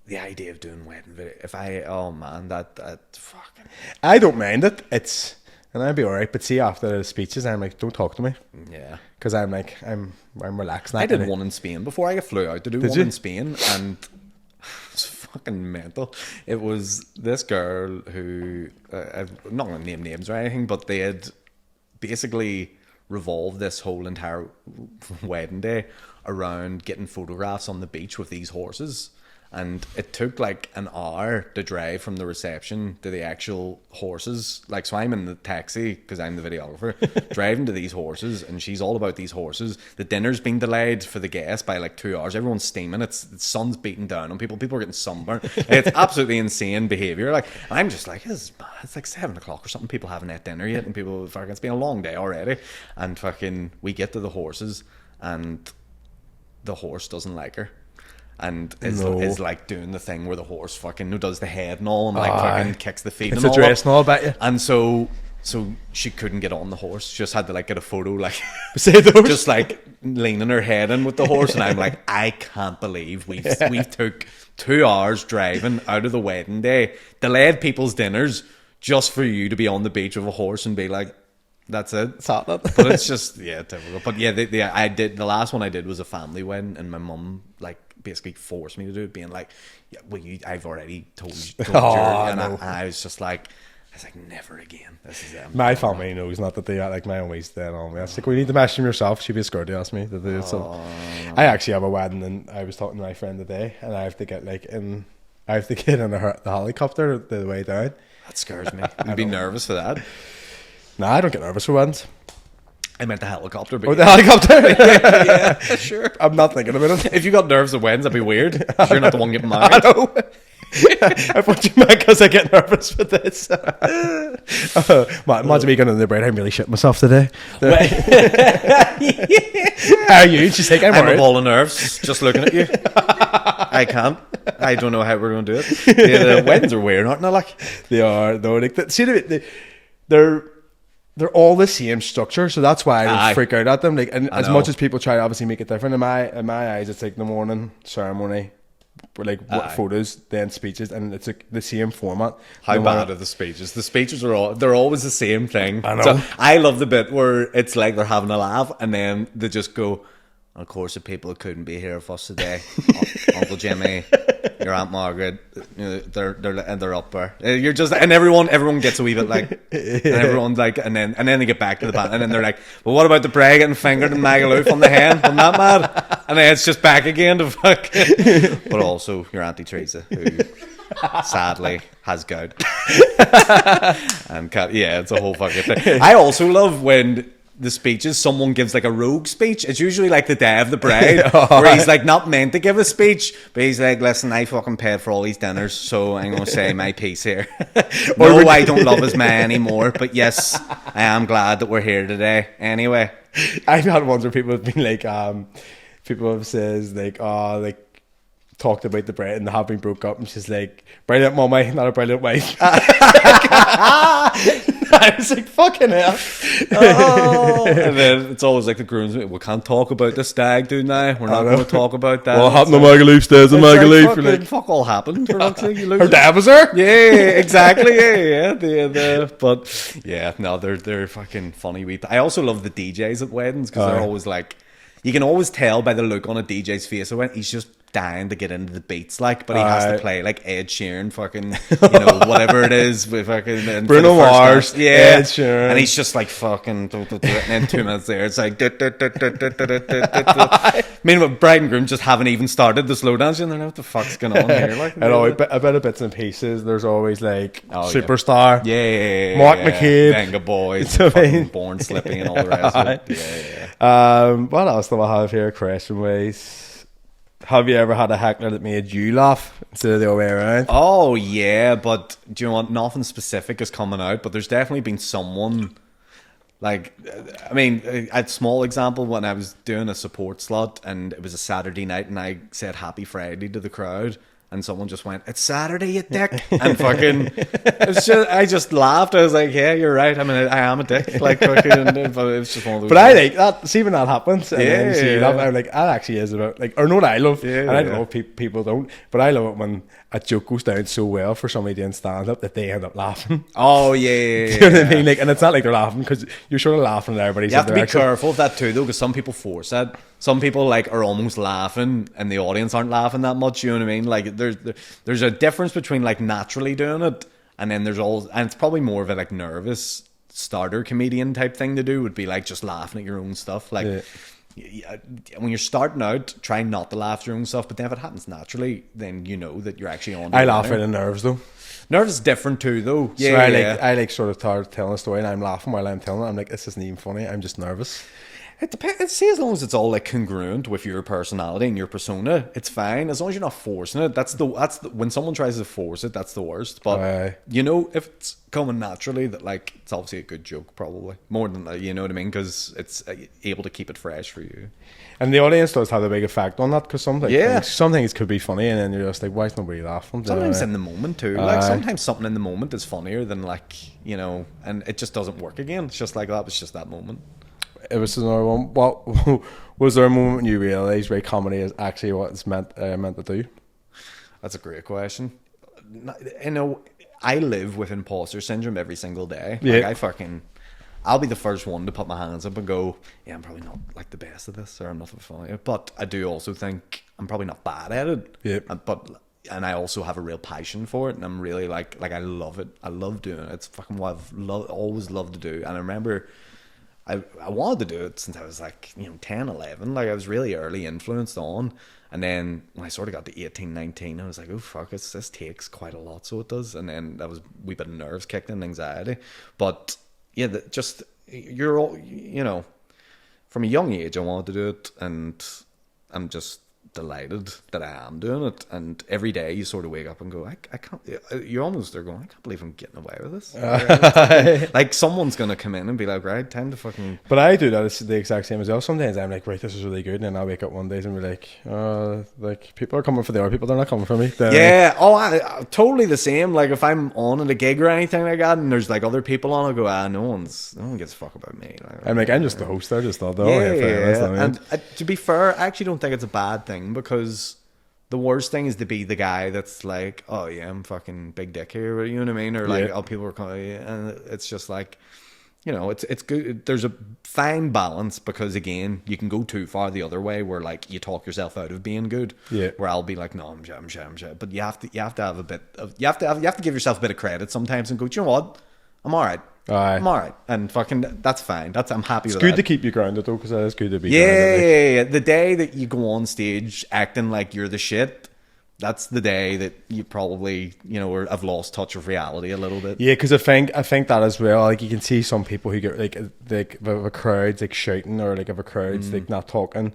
B: the idea of doing wedding video, that fucking.
A: I don't mind it. And I'd be alright. But see, after the speeches, I'm like, don't talk to me.
B: Yeah.
A: Because I'm like, I'm relaxed.
B: I did one in Spain before I flew out to do one in Spain, and it's fucking mental. It was this girl who I'm not going to name names or anything, but they had basically revolved this whole entire wedding day around getting photographs on the beach with these horses. And it took like an hour to drive from the reception to the actual horses. Like, so I'm in the taxi because I'm the videographer, driving to these horses, and she's all about these horses. The dinner's been delayed for the guests by like 2 hours. Everyone's steaming. The sun's beating down on people. People are getting sunburned. It's absolutely insane behavior. Like, I'm just like, it's like 7 o'clock or something. People haven't had dinner yet, and people fucking, it's been a long day already. And fucking, we get to the horses, and the horse doesn't like her. And is like doing the thing where the horse fucking does the head and all and like fucking kicks the feet
A: it's
B: and all
A: a dress and all about you.
B: And so she couldn't get on the horse. She just had to like get a photo like
A: Say those.
B: just like leaning her head in with the horse. And I'm like, I can't believe we took 2 hours driving out of the wedding day, delayed people's dinners just for you to be on the beach with a horse and be like, that's it.
A: It's happening.
B: But it's just typical. But yeah, I did. The last one I did was a family wedding, and my mum like basically forced me to do it, being like, "Yeah, well, I've already told you." And I was just like, never again. This is it.
A: My family knows not that they are like my always dead on me. I was like, we need to match them yourself. She'd be scared to ask me to do it. So I actually have a wedding, and I was talking to my friend today, and I have to get in the helicopter the way down.
B: That scares me. I'd be nervous for that.
A: Nah, I don't get nervous for weddings.
B: I meant the helicopter. But
A: Oh, the helicopter?
B: yeah, sure.
A: I'm not thinking about it.
B: If you got nerves at weddings, that'd be weird. You're not the one getting married.
A: I know. I thought you meant because I get nervous for this. Imagine me going to the bride. I'm really shitting myself today. How are you? She's like, I'm
B: a
A: worried.
B: ball of nerves just looking at you. I can't. I don't know how we're going to do it. Yeah, the weddings are weird, aren't they? Like
A: they are. Though, like they're all the same structure, so that's why I don't freak out at them. Like, and as much as people try to obviously make it different, in my eyes, it's like the morning ceremony, like photos, then speeches, and it's like the same format.
B: How bad are the speeches? The speeches they're always the same thing.
A: I know.
B: So I love the bit where it's like they're having a laugh, and then they just go, of course, the people who couldn't be here with us today, Uncle Jimmy, your Aunt Margaret, they're up there. You're just, and everyone gets a wee bit like, and everyone's like, and then they get back to the band, and then they're like, well, what about the bride getting fingered and Magaluf on the hand? I'm not mad. And then it's just back again to fuck. But also your Auntie Teresa, who sadly has gout. And it's a whole fucking thing. I also love when the speeches, someone gives like a rogue speech. It's usually like the day of the bride, where he's like not meant to give a speech, but he's like, listen, I fucking paid for all these dinners, so I'm going to say my piece here. No, I don't love his man anymore, but yes, I am glad that we're here today. Anyway.
A: I've had ones where people have been like, people have says like, oh, like, talked about the bride and they have been broke up, and she's like, brilliant mummy, not a brilliant wife. I was like, fucking hell.
B: And then it's always like the grooms, we can't talk about the stag do now. We're not going to talk about that.
A: What happened to Magaluf stays in Magaluf?
B: Like, fuck all happened.
A: Her dad was there?
B: Yeah, exactly. Yeah. But yeah, no, they're fucking funny. I also love the DJs at weddings, because they're always like, you can always tell by the look on a DJ's face when he's just dying to get into the beats, like, but he has to play like Ed Sheeran, fucking, whatever it is, with fucking
A: Bruno Mars, Ed Sheeran,
B: and he's just like fucking, and then 2 minutes there, it's like, meanwhile, bride and groom just haven't even started the slow dance, and they're like, what the fuck's going on here? Like,
A: and a bit of bits and pieces. There's always like Superstar, Mark McCabe,
B: Venga Boys, fucking Born Slipping, and all the rest of it.
A: What else do I have here? Question ways. Have you ever had a heckler that made you laugh instead of the other way around?
B: Oh yeah, but do you know what? Nothing specific is coming out, but there's definitely been someone. Like, I mean, a small example, when I was doing a support slot and it was a Saturday night and I said Happy Friday to the crowd, and someone just went, "It's Saturday, you dick," and fucking, I just laughed. I was like, "Yeah, you're right. I mean, I am a dick." Like, fucking, but it was just one of those.
A: But I like that. See, when that happens, and then see you laugh, I'm like, that actually is about like, or no, what I love, and I don't know if people don't, but I love it when a joke goes down so well for somebody doing stand up that they end up laughing.
B: Oh yeah.
A: Do you know what I mean? Like, and it's not like they're laughing because you're sort of laughing at everybody's.
B: You have to be careful of that too, though, because some people force it. Some people like are almost laughing and the audience aren't laughing that much. You know what I mean? Like, there's a difference between like naturally doing it and then and it's probably more of a like nervous starter comedian type thing to do, would be like just laughing at your own stuff. Like, when you're starting out, try not to laugh at your own stuff, but then if it happens naturally, then you know that you're actually on.
A: I laugh out of nerves though.
B: Nerves is different too, though.
A: Yeah, so I like sort of telling a story and I'm laughing while I'm telling it. I'm like, this isn't even funny. I'm just nervous.
B: It depends. See, as long as it's all like congruent with your personality and your persona, it's fine. As long as you're not forcing it. That's the when someone tries to force it, that's the worst. But you know, if it's coming naturally, that like it's obviously a good joke, probably more than that. You know what I mean? Because it's able to keep it fresh for you.
A: And the audience does have a big effect on that, because some things could be funny, and then you're just like, why is nobody laughing?
B: Sometimes in the moment too. Like sometimes something in the moment is funnier than like, you know, and it just doesn't work again. It's just like that was just that moment.
A: It was another one. What was there a moment when you realised comedy is actually what it's meant to do?
B: That's a great question. You know, I live with imposter syndrome every single day.
A: Yeah.
B: Like I'll be the first one to put my hands up and go, yeah, I'm probably not like the best at this, or I'm not funny. But I do also think I'm probably not bad at it.
A: Yeah.
B: And I also have a real passion for it, and I'm really like I love it. I love doing it. It's fucking what I've always loved to do. And I remember I wanted to do it since I was like, you know, 10, 11. Like I was really early influenced on. And then when I sort of got to 18, 19, I was like, oh fuck, this takes quite a lot, so it does. And then that was a wee bit of nerves kicked in, anxiety. But yeah, you're all, you know, from a young age I wanted to do it, and I'm just delighted that I am doing it. And every day you sort of wake up and go, I can't, you're almost there going, I can't believe I'm getting away with this. Like someone's gonna come in and be like, right, time to fucking.
A: But I do that. It's the exact same as well. Sometimes I'm like, right, this is really good, and then I'll wake up one day and be like, like people are coming for the other people, they're not coming for me.
B: Yeah, I'm totally the same. Like if I'm on at a gig or anything like that, and there's like other people on, I go, no one gives a fuck about me. Like,
A: I'm just the host. They're just not the
B: And to be fair, I actually don't think it's a bad thing, because the worst thing is to be the guy that's like, oh yeah, I'm fucking big dick here, you know what I mean? Or like, oh, people are calling, and it's just like, you know, it's good. There's a fine balance, because again, you can go too far the other way, where like you talk yourself out of being good. Yeah. Where I'll be like, no, I'm shy. But you have to have a bit of, you have to give yourself a bit of credit sometimes and go, do you know what? I'm all right. I'm all right, and fucking that's fine. I'm happy. It's
A: good to keep you grounded though, because it is good to be.
B: Yeah. The day that you go on stage acting like you're the shit, that's the day that you probably, you know, have lost touch of reality a little bit.
A: Yeah, because I think that as well. Like you can see some people who get like if a crowd's like shouting, or like if a crowd's like not talking.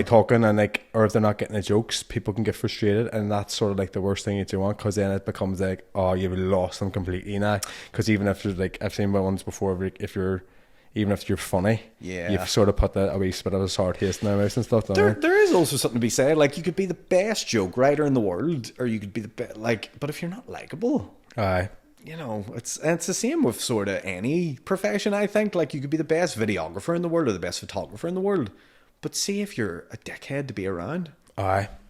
A: Talking, and like, or if they're not getting the jokes, people can get frustrated, and that's sort of like the worst thing you do want, because then it becomes like, oh, you've lost them completely now. Because even if you're like, I've seen ones before, if you're funny, you've sort of put a wee bit of a sour taste in their mouth and stuff.
B: There is also something to be said. Like you could be the best joke writer in the world, or you could be the best, like, but if you're not likable, you know, it's the same with sort of any profession. I think like you could be the best videographer in the world or the best photographer in the world. But see if you're a dickhead to be around.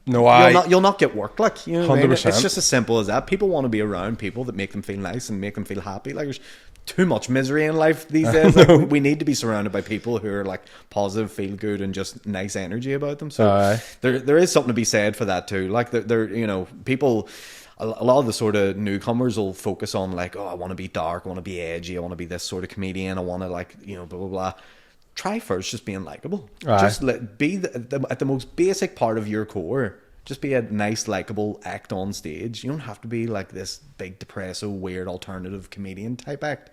B: You'll not get work. Like, you know what I mean? It's just as simple as that. People want to be around people that make them feel nice and make them feel happy. Like there's too much misery in life these days. Like, we need to be surrounded by people who are like positive, feel good, and just nice energy about them. So there is something to be said for that too. Like there, you know, people. A lot of the sort of newcomers will focus on like, oh, I want to be dark, I want to be edgy, I want to be this sort of comedian, I want to like, you know, blah blah blah. Try first just being likable. Just be at the most basic part of your core. Just be a nice, likable act on stage. You don't have to be like this big depresso, weird alternative comedian type act.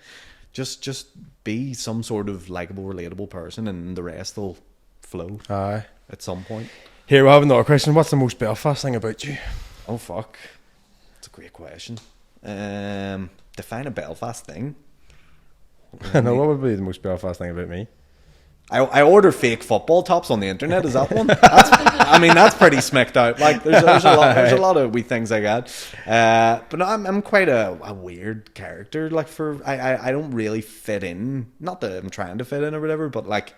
B: Just be some sort of likable, relatable person, and the rest will flow. At some point.
A: Here we have another question. What's the most Belfast thing about you?
B: Oh fuck, that's a great question. Define a Belfast thing.
A: I know, what would be the most Belfast thing about me?
B: I order fake football tops on the internet. Is that one? That's pretty smacked out. Like there's a lot of wee things I got. But no, I'm quite a weird character. Like I don't really fit in. Not that I'm trying to fit in or whatever, but like,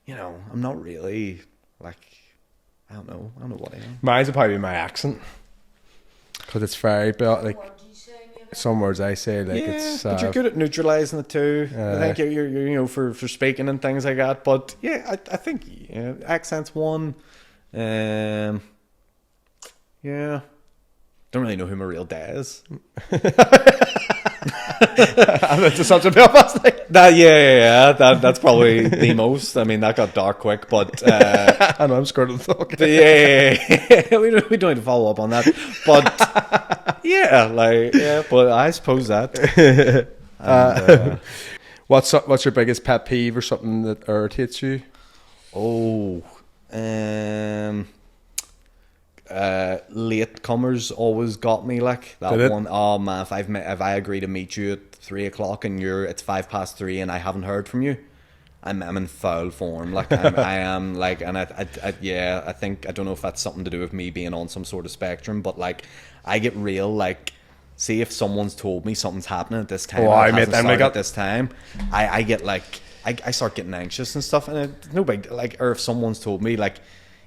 B: you know, I'm not really like, I don't know what I am.
A: Mine's would probably be my accent, because it's very like. Some words I say, like, it's
B: but you're good at neutralizing it too. I think you're you know, for speaking and things like that. But yeah, I think accent's one. Don't really know who my real dad is.
A: That's just such a Belfast thing.
B: That's probably the most. I mean, that got dark quick, but
A: I know I'm scared of the talk.
B: We don't need to follow up on that, but but I suppose that.
A: What's your biggest pet peeve or something that irritates you?
B: Oh, latecomers always got me like that
A: Did it?
B: one. Oh man, if I agree to meet you at 3 o'clock and it's 3:05 and I haven't heard from you, I'm in foul form. Like I am like, and I think I don't know if that's something to do with me being on some sort of spectrum, but like I get real like. See if someone's told me something's happening at this time.
A: Oh,
B: I
A: I made them
B: at this time. I get like I start getting anxious and stuff, and it's no big like. Or if someone's told me like,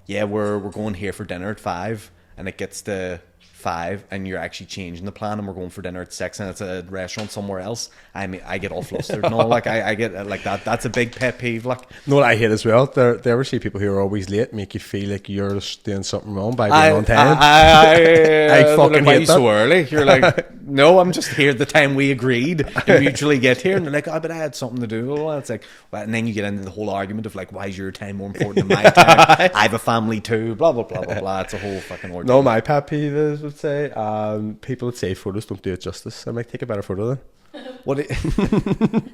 B: yeah, we're going here for dinner at 5, and it gets to 5, and you're actually changing the plan, and we're going for dinner at 6, and it's a restaurant somewhere else. I mean, I get all flustered and all. Like I get like that. That's a big pet peeve. Like,
A: You know what I hate as well? They ever see people who are always late make you feel like you're just doing something wrong by being on time.
B: I
A: fucking
B: why
A: hate
B: you
A: that.
B: so early. You're like, no, I'm just here at the time we agreed to mutually get here. And they're like, oh, but I had something to do. Well, it's like, well, and then you get into the whole argument of like, why is your time more important than my time? I have a family too. Blah blah blah blah blah. It's a whole fucking ordeal.
A: No, my pet peeve is, would say, people that say photos don't do it justice. I'm like, take a better photo then.
B: What?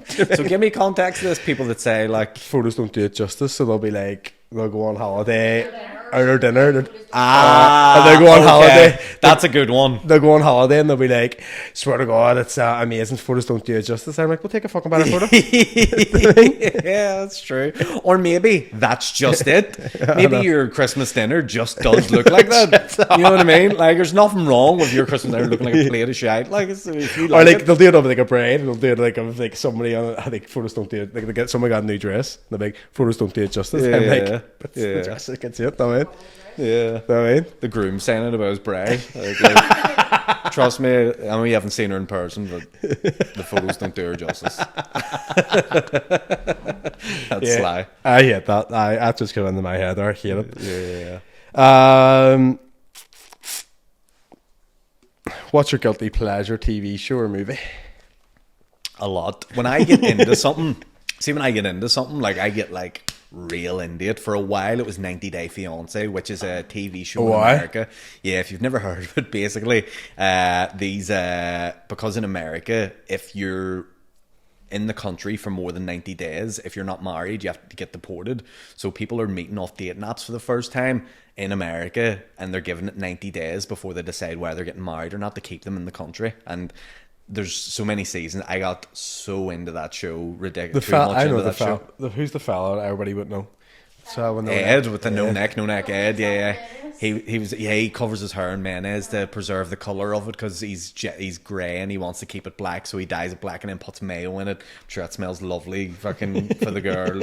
B: So give me context to this. People that say like,
A: Photos don't do it justice, so they'll be like, they'll go on holiday, or their dinner, and they go on holiday.
B: That's a good one.
A: They'll go on holiday and they'll be like, swear to God, it's amazing. Photos don't do it justice. I'm like, well, take a fucking better photo.
B: Yeah, that's true. Or maybe that's just it. Maybe your Christmas dinner just does look like that. You know what I mean? Like, there's nothing wrong with your Christmas dinner looking like a plate of shite. Like, if you
A: Or
B: like
A: like
B: it.
A: they'll do it of like a bride, and they'll do it like of like somebody on. I think photos don't do it. Like they get someone got a new dress, and they're like, photos don't do it justice.
B: Yeah,
A: I'm like,
B: yeah,
A: but
B: yeah.
A: the dress I can see it. I mean,
B: Yeah.
A: I mean,
B: The groom saying it about his bride. Like, trust me, I know you haven't seen her in person, but the photos don't do her justice. That's
A: yeah.
B: sly.
A: I hate that. That just came into my head. I hate it.
B: Yeah.
A: What's your guilty pleasure TV show or movie?
B: A lot. When I get into something, like I get like real into it. For a while it was 90 Day Fiance, which is a TV show in America. Yeah, if you've never heard of it, basically because in America, if you're in the country for more than 90 days, if you're not married, you have to get deported. So people are meeting off dating apps for the first time in America, and they're giving it 90 days before they decide whether they're getting married or not to keep them in the country. And there's so many seasons. I got so into that show, ridiculous.
A: I know the fella. Who's the fella? Everybody would know. So when
B: Ed with the no neck Ed. Yeah. He covers his hair in mayonnaise to preserve the color of it because he's grey and he wants to keep it black, so he dyes it black and then puts mayo in it. I'm sure that smells lovely, fucking for the girl.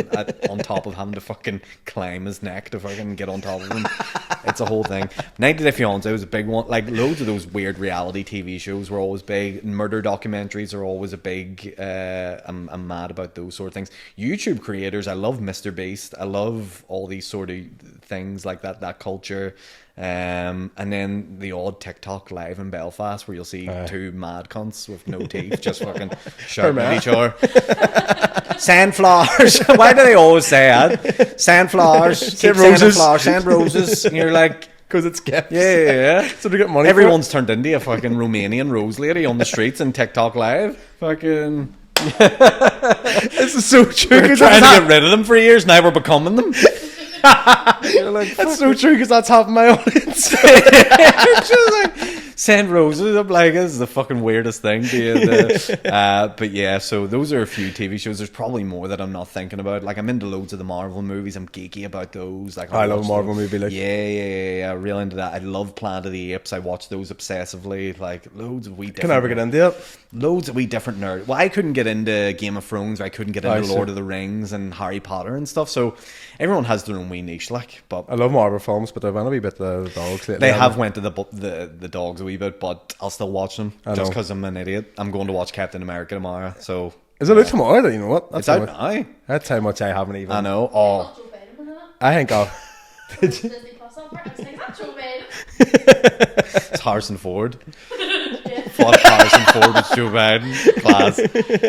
B: On top of having to fucking climb his neck to fucking get on top of him. It's a whole thing. 90 Day Fiance was a big one. Like loads of those weird reality TV shows were always big. Murder documentaries are always a big. I'm mad about those sort of things. YouTube creators, I love Mr. Beast. I love all these sort of things like that culture. And then the odd TikTok live in Belfast where you'll see two mad cunts with no teeth just fucking shouting at each other. Sandflowers. Why do they always say that? Sandflowers.
A: Sand roses.
B: Sand roses. And you're like,
A: because it's gifts.
B: yeah.
A: So they get money.
B: Everyone's turned into a fucking Romanian rose lady on the streets in TikTok live. Fucking.
A: This is so true.
B: We're trying to get rid of them for years. Now we're becoming them. You're like,
A: that's so true because that's half my audience.
B: just like send roses. I'm like, this is the fucking weirdest thing. But yeah, so those are a few TV shows. There's probably more that I'm not thinking about. Like I'm into loads of the Marvel movies. I'm geeky about those. Like
A: I love a Marvel movie. Like
B: yeah, real into that. I love Planet of the Apes. I watch those obsessively. Like loads of wee.
A: Can I ever get into it?
B: Loads of wee different nerds. Well, I couldn't get into Game of Thrones. Or I couldn't get into Lord of the Rings and Harry Potter and stuff. So everyone has their own wee niche. Like, but
A: I love Marvel films, but they've been a wee bit the dogs lately.
B: They have went to the dogs a wee bit, but I'll still watch them just because I'm an idiot. I'm going to watch Captain America tomorrow. So
A: is it out tomorrow? You know what?
B: It's out now.
A: That's how much I haven't even.
B: I know. Oh,
A: I think I'll.
C: Disney Plus on for it. It's like, that's Joe Biden.
B: It's Harrison Ford. Fuck Harrison Ford with Joe Biden. Class.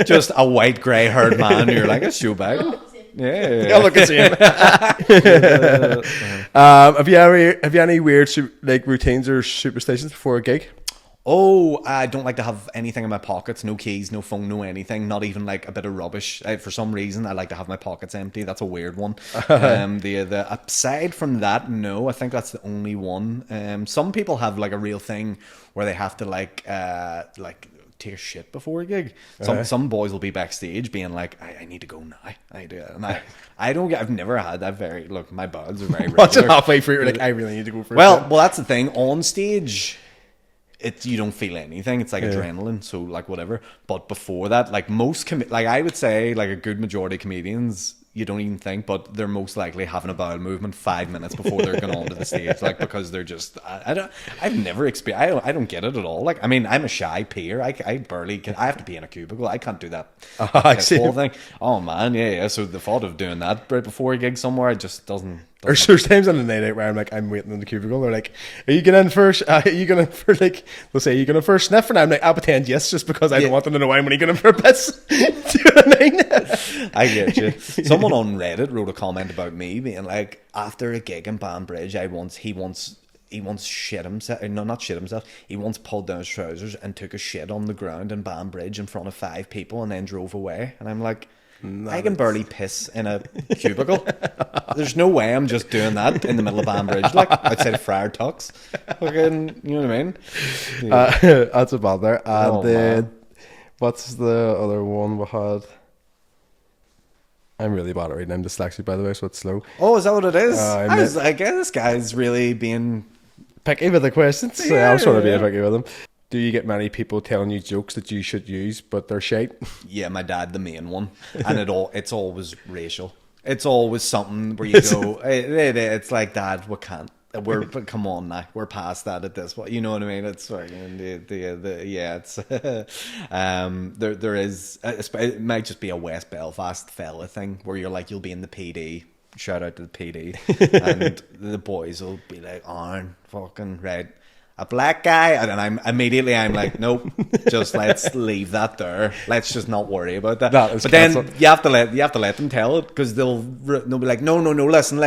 B: Just a white grey haired man. You're like, it's Joe Biden. Yeah.
A: Look at him. Have you any weird like routines or superstitions before a gig?
B: Oh, I don't like to have anything in my pockets. No keys, no phone, no anything. Not even like a bit of rubbish. For some reason, I like to have my pockets empty. That's a weird one. The aside from that, no, I think that's the only one. Some people have like a real thing where they have to like take a shit before a gig. Some boys will be backstage being like, I need to go now. I do it. And I don't get. I've never had that. Look, my buds are very
A: Watch it
B: regular.
A: halfway through. You're like, I really need to go for.
B: Well, that's the thing. On stage, you don't feel anything. It's like adrenaline, so like whatever. But before that, like like I would say, like a good majority of comedians, you don't even think, but they're most likely having a bowel movement 5 minutes before they're going onto the stage, like because they're just. I've never experienced. I don't get it at all. Like, I mean, I'm a shy peer. I barely can. I have to be in a cubicle. I can't do that. Whole thing. Oh man, yeah. So the thought of doing that right before a gig somewhere, it just doesn't.
A: There's times on the night out where I'm like, I'm waiting in the cubicle. They're like, are you going in first? Are you going in for like, they'll say, are you going in for a sniff? And I'm like, I'll pretend yes, just because I don't want them to know I'm only going in for a piss. Do you know what I mean?
B: I get you. Someone on Reddit wrote a comment about me being like, after a gig in Banbridge, he once shit himself. No, not shit himself. He once pulled down his trousers and took a shit on the ground in Banbridge in front of 5 people and then drove away. And I'm like, I can barely piss in a cubicle. There's no way I'm just doing that in the middle of Banbridge, like outside of Friar Tuck's. Fucking, you know what I mean? Yeah.
A: That's about there. And then, what's the other one we had? I'm really bad at reading. I'm dyslexic, by the way, so it's slow.
B: Oh, is that what it is? I was like, this guy's really being
A: picky with the questions. Yeah, I was trying to be picky with them. Do you get many people telling you jokes that you should use, but they're shite?
B: Yeah, my dad, the main one. And it's always racial. It's always something where you go, it's like, Dad, we can't. But come on now, we're past that at this point. You know what I mean? It's fucking it's there is. It might just be a West Belfast fella thing where you're like, you'll be in the PD. Shout out to the PD, and the boys will be like, "Aaron, fucking right." A black guy, and I'm like, nope, just let's leave that there. Let's just not worry about that. But then you have to let them tell it, because they'll be like, no, listen,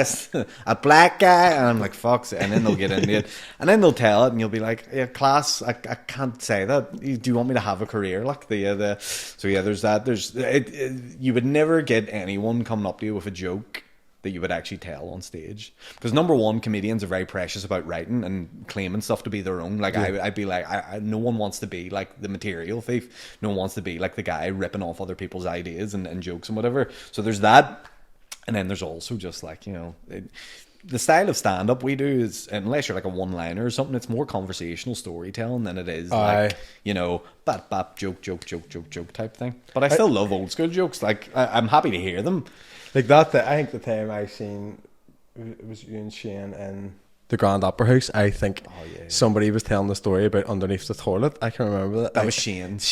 B: a black guy, and I'm like, fuck's it, and then they'll get into it, and then they'll tell it, and you'll be like, yeah, class, I can't say that. Do you want me to have a career? Like so yeah, there's that. You would never get anyone coming up to you with a joke that you would actually tell on stage, because number one, comedians are very precious about writing and claiming stuff to be their own. Like, I'd be like, no one wants to be like the material thief. No one wants to be like the guy ripping off other people's ideas and jokes and whatever. So there's that, and then there's also just like, you know, the style of stand-up we do is, unless you're like a one-liner or something, it's more conversational storytelling than it is like, you know, bap joke type thing. But I still love old school jokes. Like, I'm happy to hear them.
A: Like that, I think the time I seen, it was you and Shane in the Grand Opera House. I think somebody was telling the story about underneath the toilet. I can't remember that.
B: That was Shane's.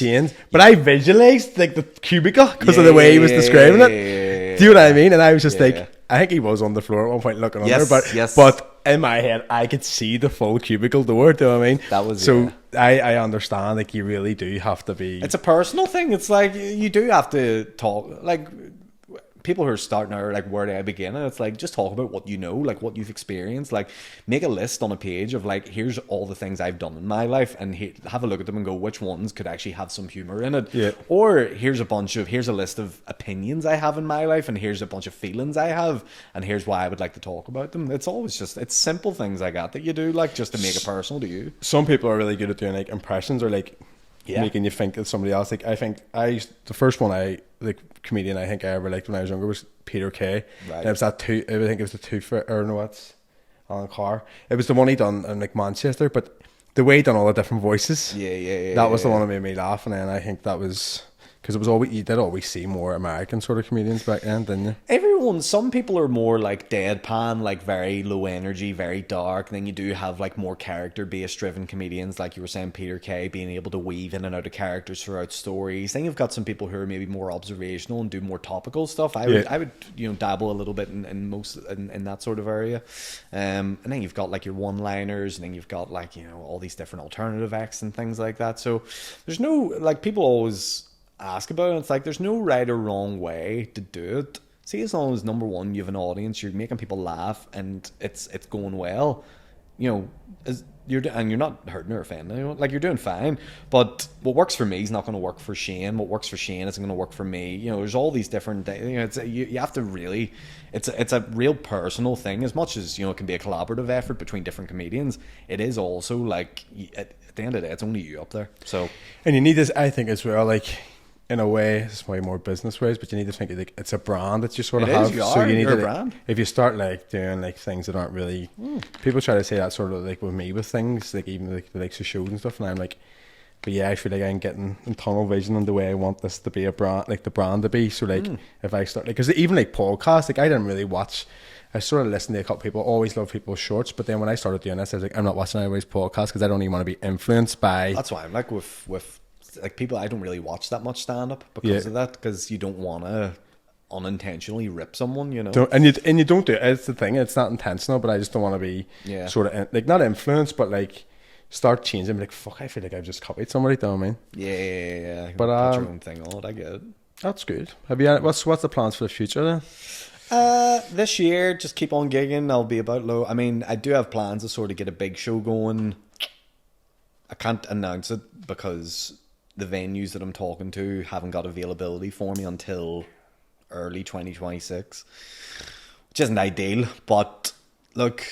A: But I visualised like the cubicle because of the way he was describing it. Do you know what I mean? And I was just like, I think he was on the floor at one point looking under, but in my head I could see the full cubicle door. Do you know what I mean?
B: That was
A: so. I understand. Like, you really do have to be.
B: It's a personal thing. It's like you do have to talk. Like, people who are starting out are like, where do I begin? And it's like, just talk about what you know, like what you've experienced. Like, make a list on a page of like, here's all the things I've done in my life, and have a look at them and go, which ones could actually have some humor in it.
A: Yeah.
B: Or here's a list of opinions I have in my life, and here's a bunch of feelings I have, and here's why I would like to talk about them. It's always just, it's simple things like that you do, like, just to make it personal to you.
A: Some people are really good at doing like impressions, or like making you think of somebody else. Like, I think the first one comedian I think I ever liked when I was younger was Peter Kay.
B: Right.
A: And it was that two. I think it was the two for, or no, it's Alan Carr. It was the one he done in like Manchester, but the way he done all the different voices. That was the one that made me laugh, and then I think that was because it was always, you did always see more American sort of comedians back then, didn't you?
B: Some people are more like deadpan, like very low energy, very dark. Then you do have like more character based driven comedians, like you were saying, Peter Kay, being able to weave in and out of characters throughout stories. Then you've got some people who are maybe more observational and do more topical stuff. I would dabble a little bit in that sort of area. And then you've got like your one liners, and then you've got like, you know, all these different alternative acts and things like that. So there's no, like, people always ask about it. It's like, there's no right or wrong way to do it. See, as long as, number one, you have an audience, you're making people laugh, and it's going well, and you're not hurting or offending anyone. Like, you're doing fine, but what works for me is not going to work for Shane. What works for Shane isn't going to work for me. There's all these different things. You have to really, it's a real personal thing. As much as it can be a collaborative effort between different comedians, it is also like at the end of the day, it's only you up there. So,
A: and you need this, I think, as well. Like, in a way, it's way more business ways, but you need to think like it's a brand that you sort of have.
B: So you need
A: to,
B: a brand.
A: If you start like doing like things that aren't really, people try to say that sort of like with me with things, like even like the likes of shows and stuff, and I'm like, but yeah, I feel like I'm getting in tunnel vision on the way I want this to be a brand, like the brand to be. So like if I start, like, because even like podcasts, like I didn't really watch. I sort of listened to a couple people, always love people's shorts, but then when I started doing this, I was like, I'm not watching anybody's podcast because I don't even want to be influenced by.
B: That's why I'm like with like people, I don't really watch that much stand up because of that, because you don't want to unintentionally rip someone,
A: and you don't do it. It's the thing, it's not intentional, but I just don't want to be sort of like not influenced, but like start changing. Like, fuck, I feel like I've just copied somebody. Do you know what I mean?
B: Yeah.
A: But
B: put your own thing on it. I get it.
A: That's good. Have you? What's the plans for the future then?
B: This year, just keep on gigging. I'll be about low. I mean, I do have plans to sort of get a big show going. I can't announce it because the venues that I'm talking to haven't got availability for me until early 2026, which isn't ideal, but look,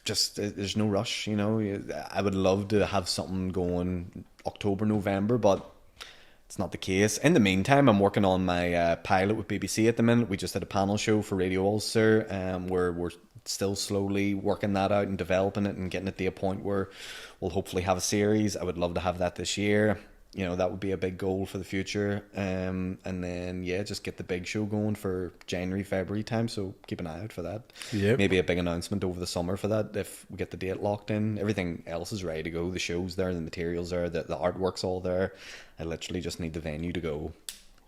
B: just there's no rush, I would love to have something going October, November, but it's not the case. In the meantime, I'm working on my pilot with BBC at the minute. We just did a panel show for Radio Ulster, we're still slowly working that out and developing it and getting it to a point where we'll hopefully have a series. I would love to have that this year. That would be a big goal for the future. And then, just get the big show going for January, February time. So keep an eye out for that.
A: Yep.
B: Maybe a big announcement over the summer for that if we get the date locked in. Everything else is ready to go. The show's there, the material's there, the artwork's all there. I literally just need the venue to go,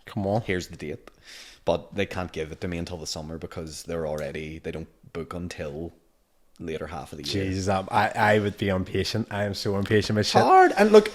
A: come on,
B: here's the date. But they can't give it to me until the summer because they don't book until later half of the year.
A: Jesus, I would be impatient. I am so impatient with shit.
B: Hard. And look,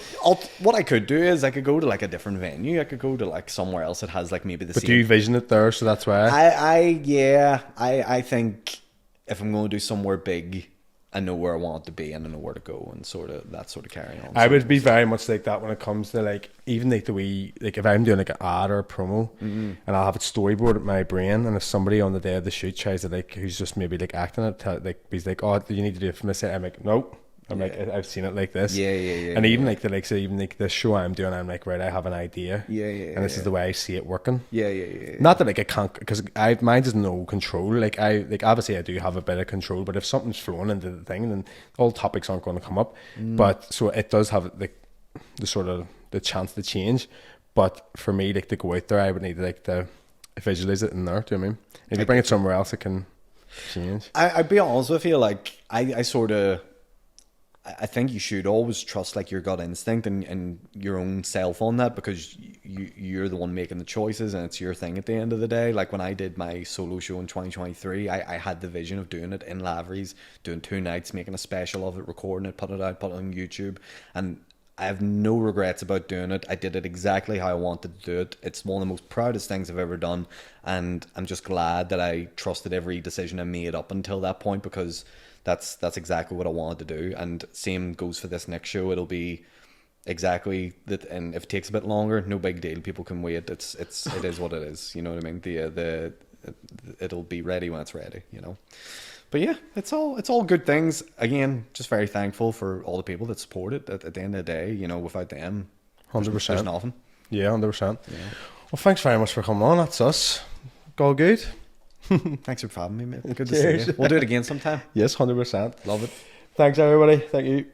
B: what I could do is I could go to like a different venue. I could go to like somewhere else that has like maybe the same.
A: But do you vision it there? So that's why.
B: I think if I'm going to do somewhere big, I know where I want it to be and I know where to go and sort of carry on.
A: I would be very much like that when it comes to like even like the way like if I'm doing like an ad or a promo and I'll have it storyboard in my brain, and if somebody on the day of the shoot tries to like who's just maybe like acting it, like he's like, oh, you need to do it from this side. I'm like, nope. I'm like, I've seen it like this.
B: Yeah.
A: And even like the like, so even like the show I'm doing, I'm like, right, I have an idea.
B: Yeah.
A: And this is the way I see it working.
B: Yeah.
A: Not that like I can't, because mine has no control. Like obviously I do have a bit of control, but if something's flowing into the thing, then all topics aren't going to come up. But so it does have like the sort of the chance to change. But for me, like to go out there, I would need like to visualize it in there. Do you know what I mean? If you bring it somewhere else, it can change.
B: I'd be honest with you, like I think you should always trust like your gut instinct and your own self on that, because you're the one making the choices and it's your thing at the end of the day. Like when I did my solo show in 2023, I had the vision of doing it in Lavery's, doing 2 nights, making a special of it, recording it, putting it out, putting it on YouTube, and I have no regrets about doing it. I did it exactly how I wanted to do it. It's one of the most proudest things I've ever done, and I'm just glad that I trusted every decision I made up until that point, because that's exactly what I wanted to do. And same goes for this next show. It'll be exactly that, and if it takes a bit longer, no big deal. People can wait. It is what it is. You know what I mean? It'll be ready when it's ready. But yeah, it's all good things. Again, just very thankful for all the people that support it. At the end of the day, without them,
A: 100%.
B: There's nothing.
A: Yeah, 100%. Yeah. Well, thanks very much for coming on. That's us. All good.
B: Thanks for having me, mate. Good to see you. We'll do it again sometime.
A: Yes, 100%.
B: Love it.
A: Thanks, everybody. Thank you.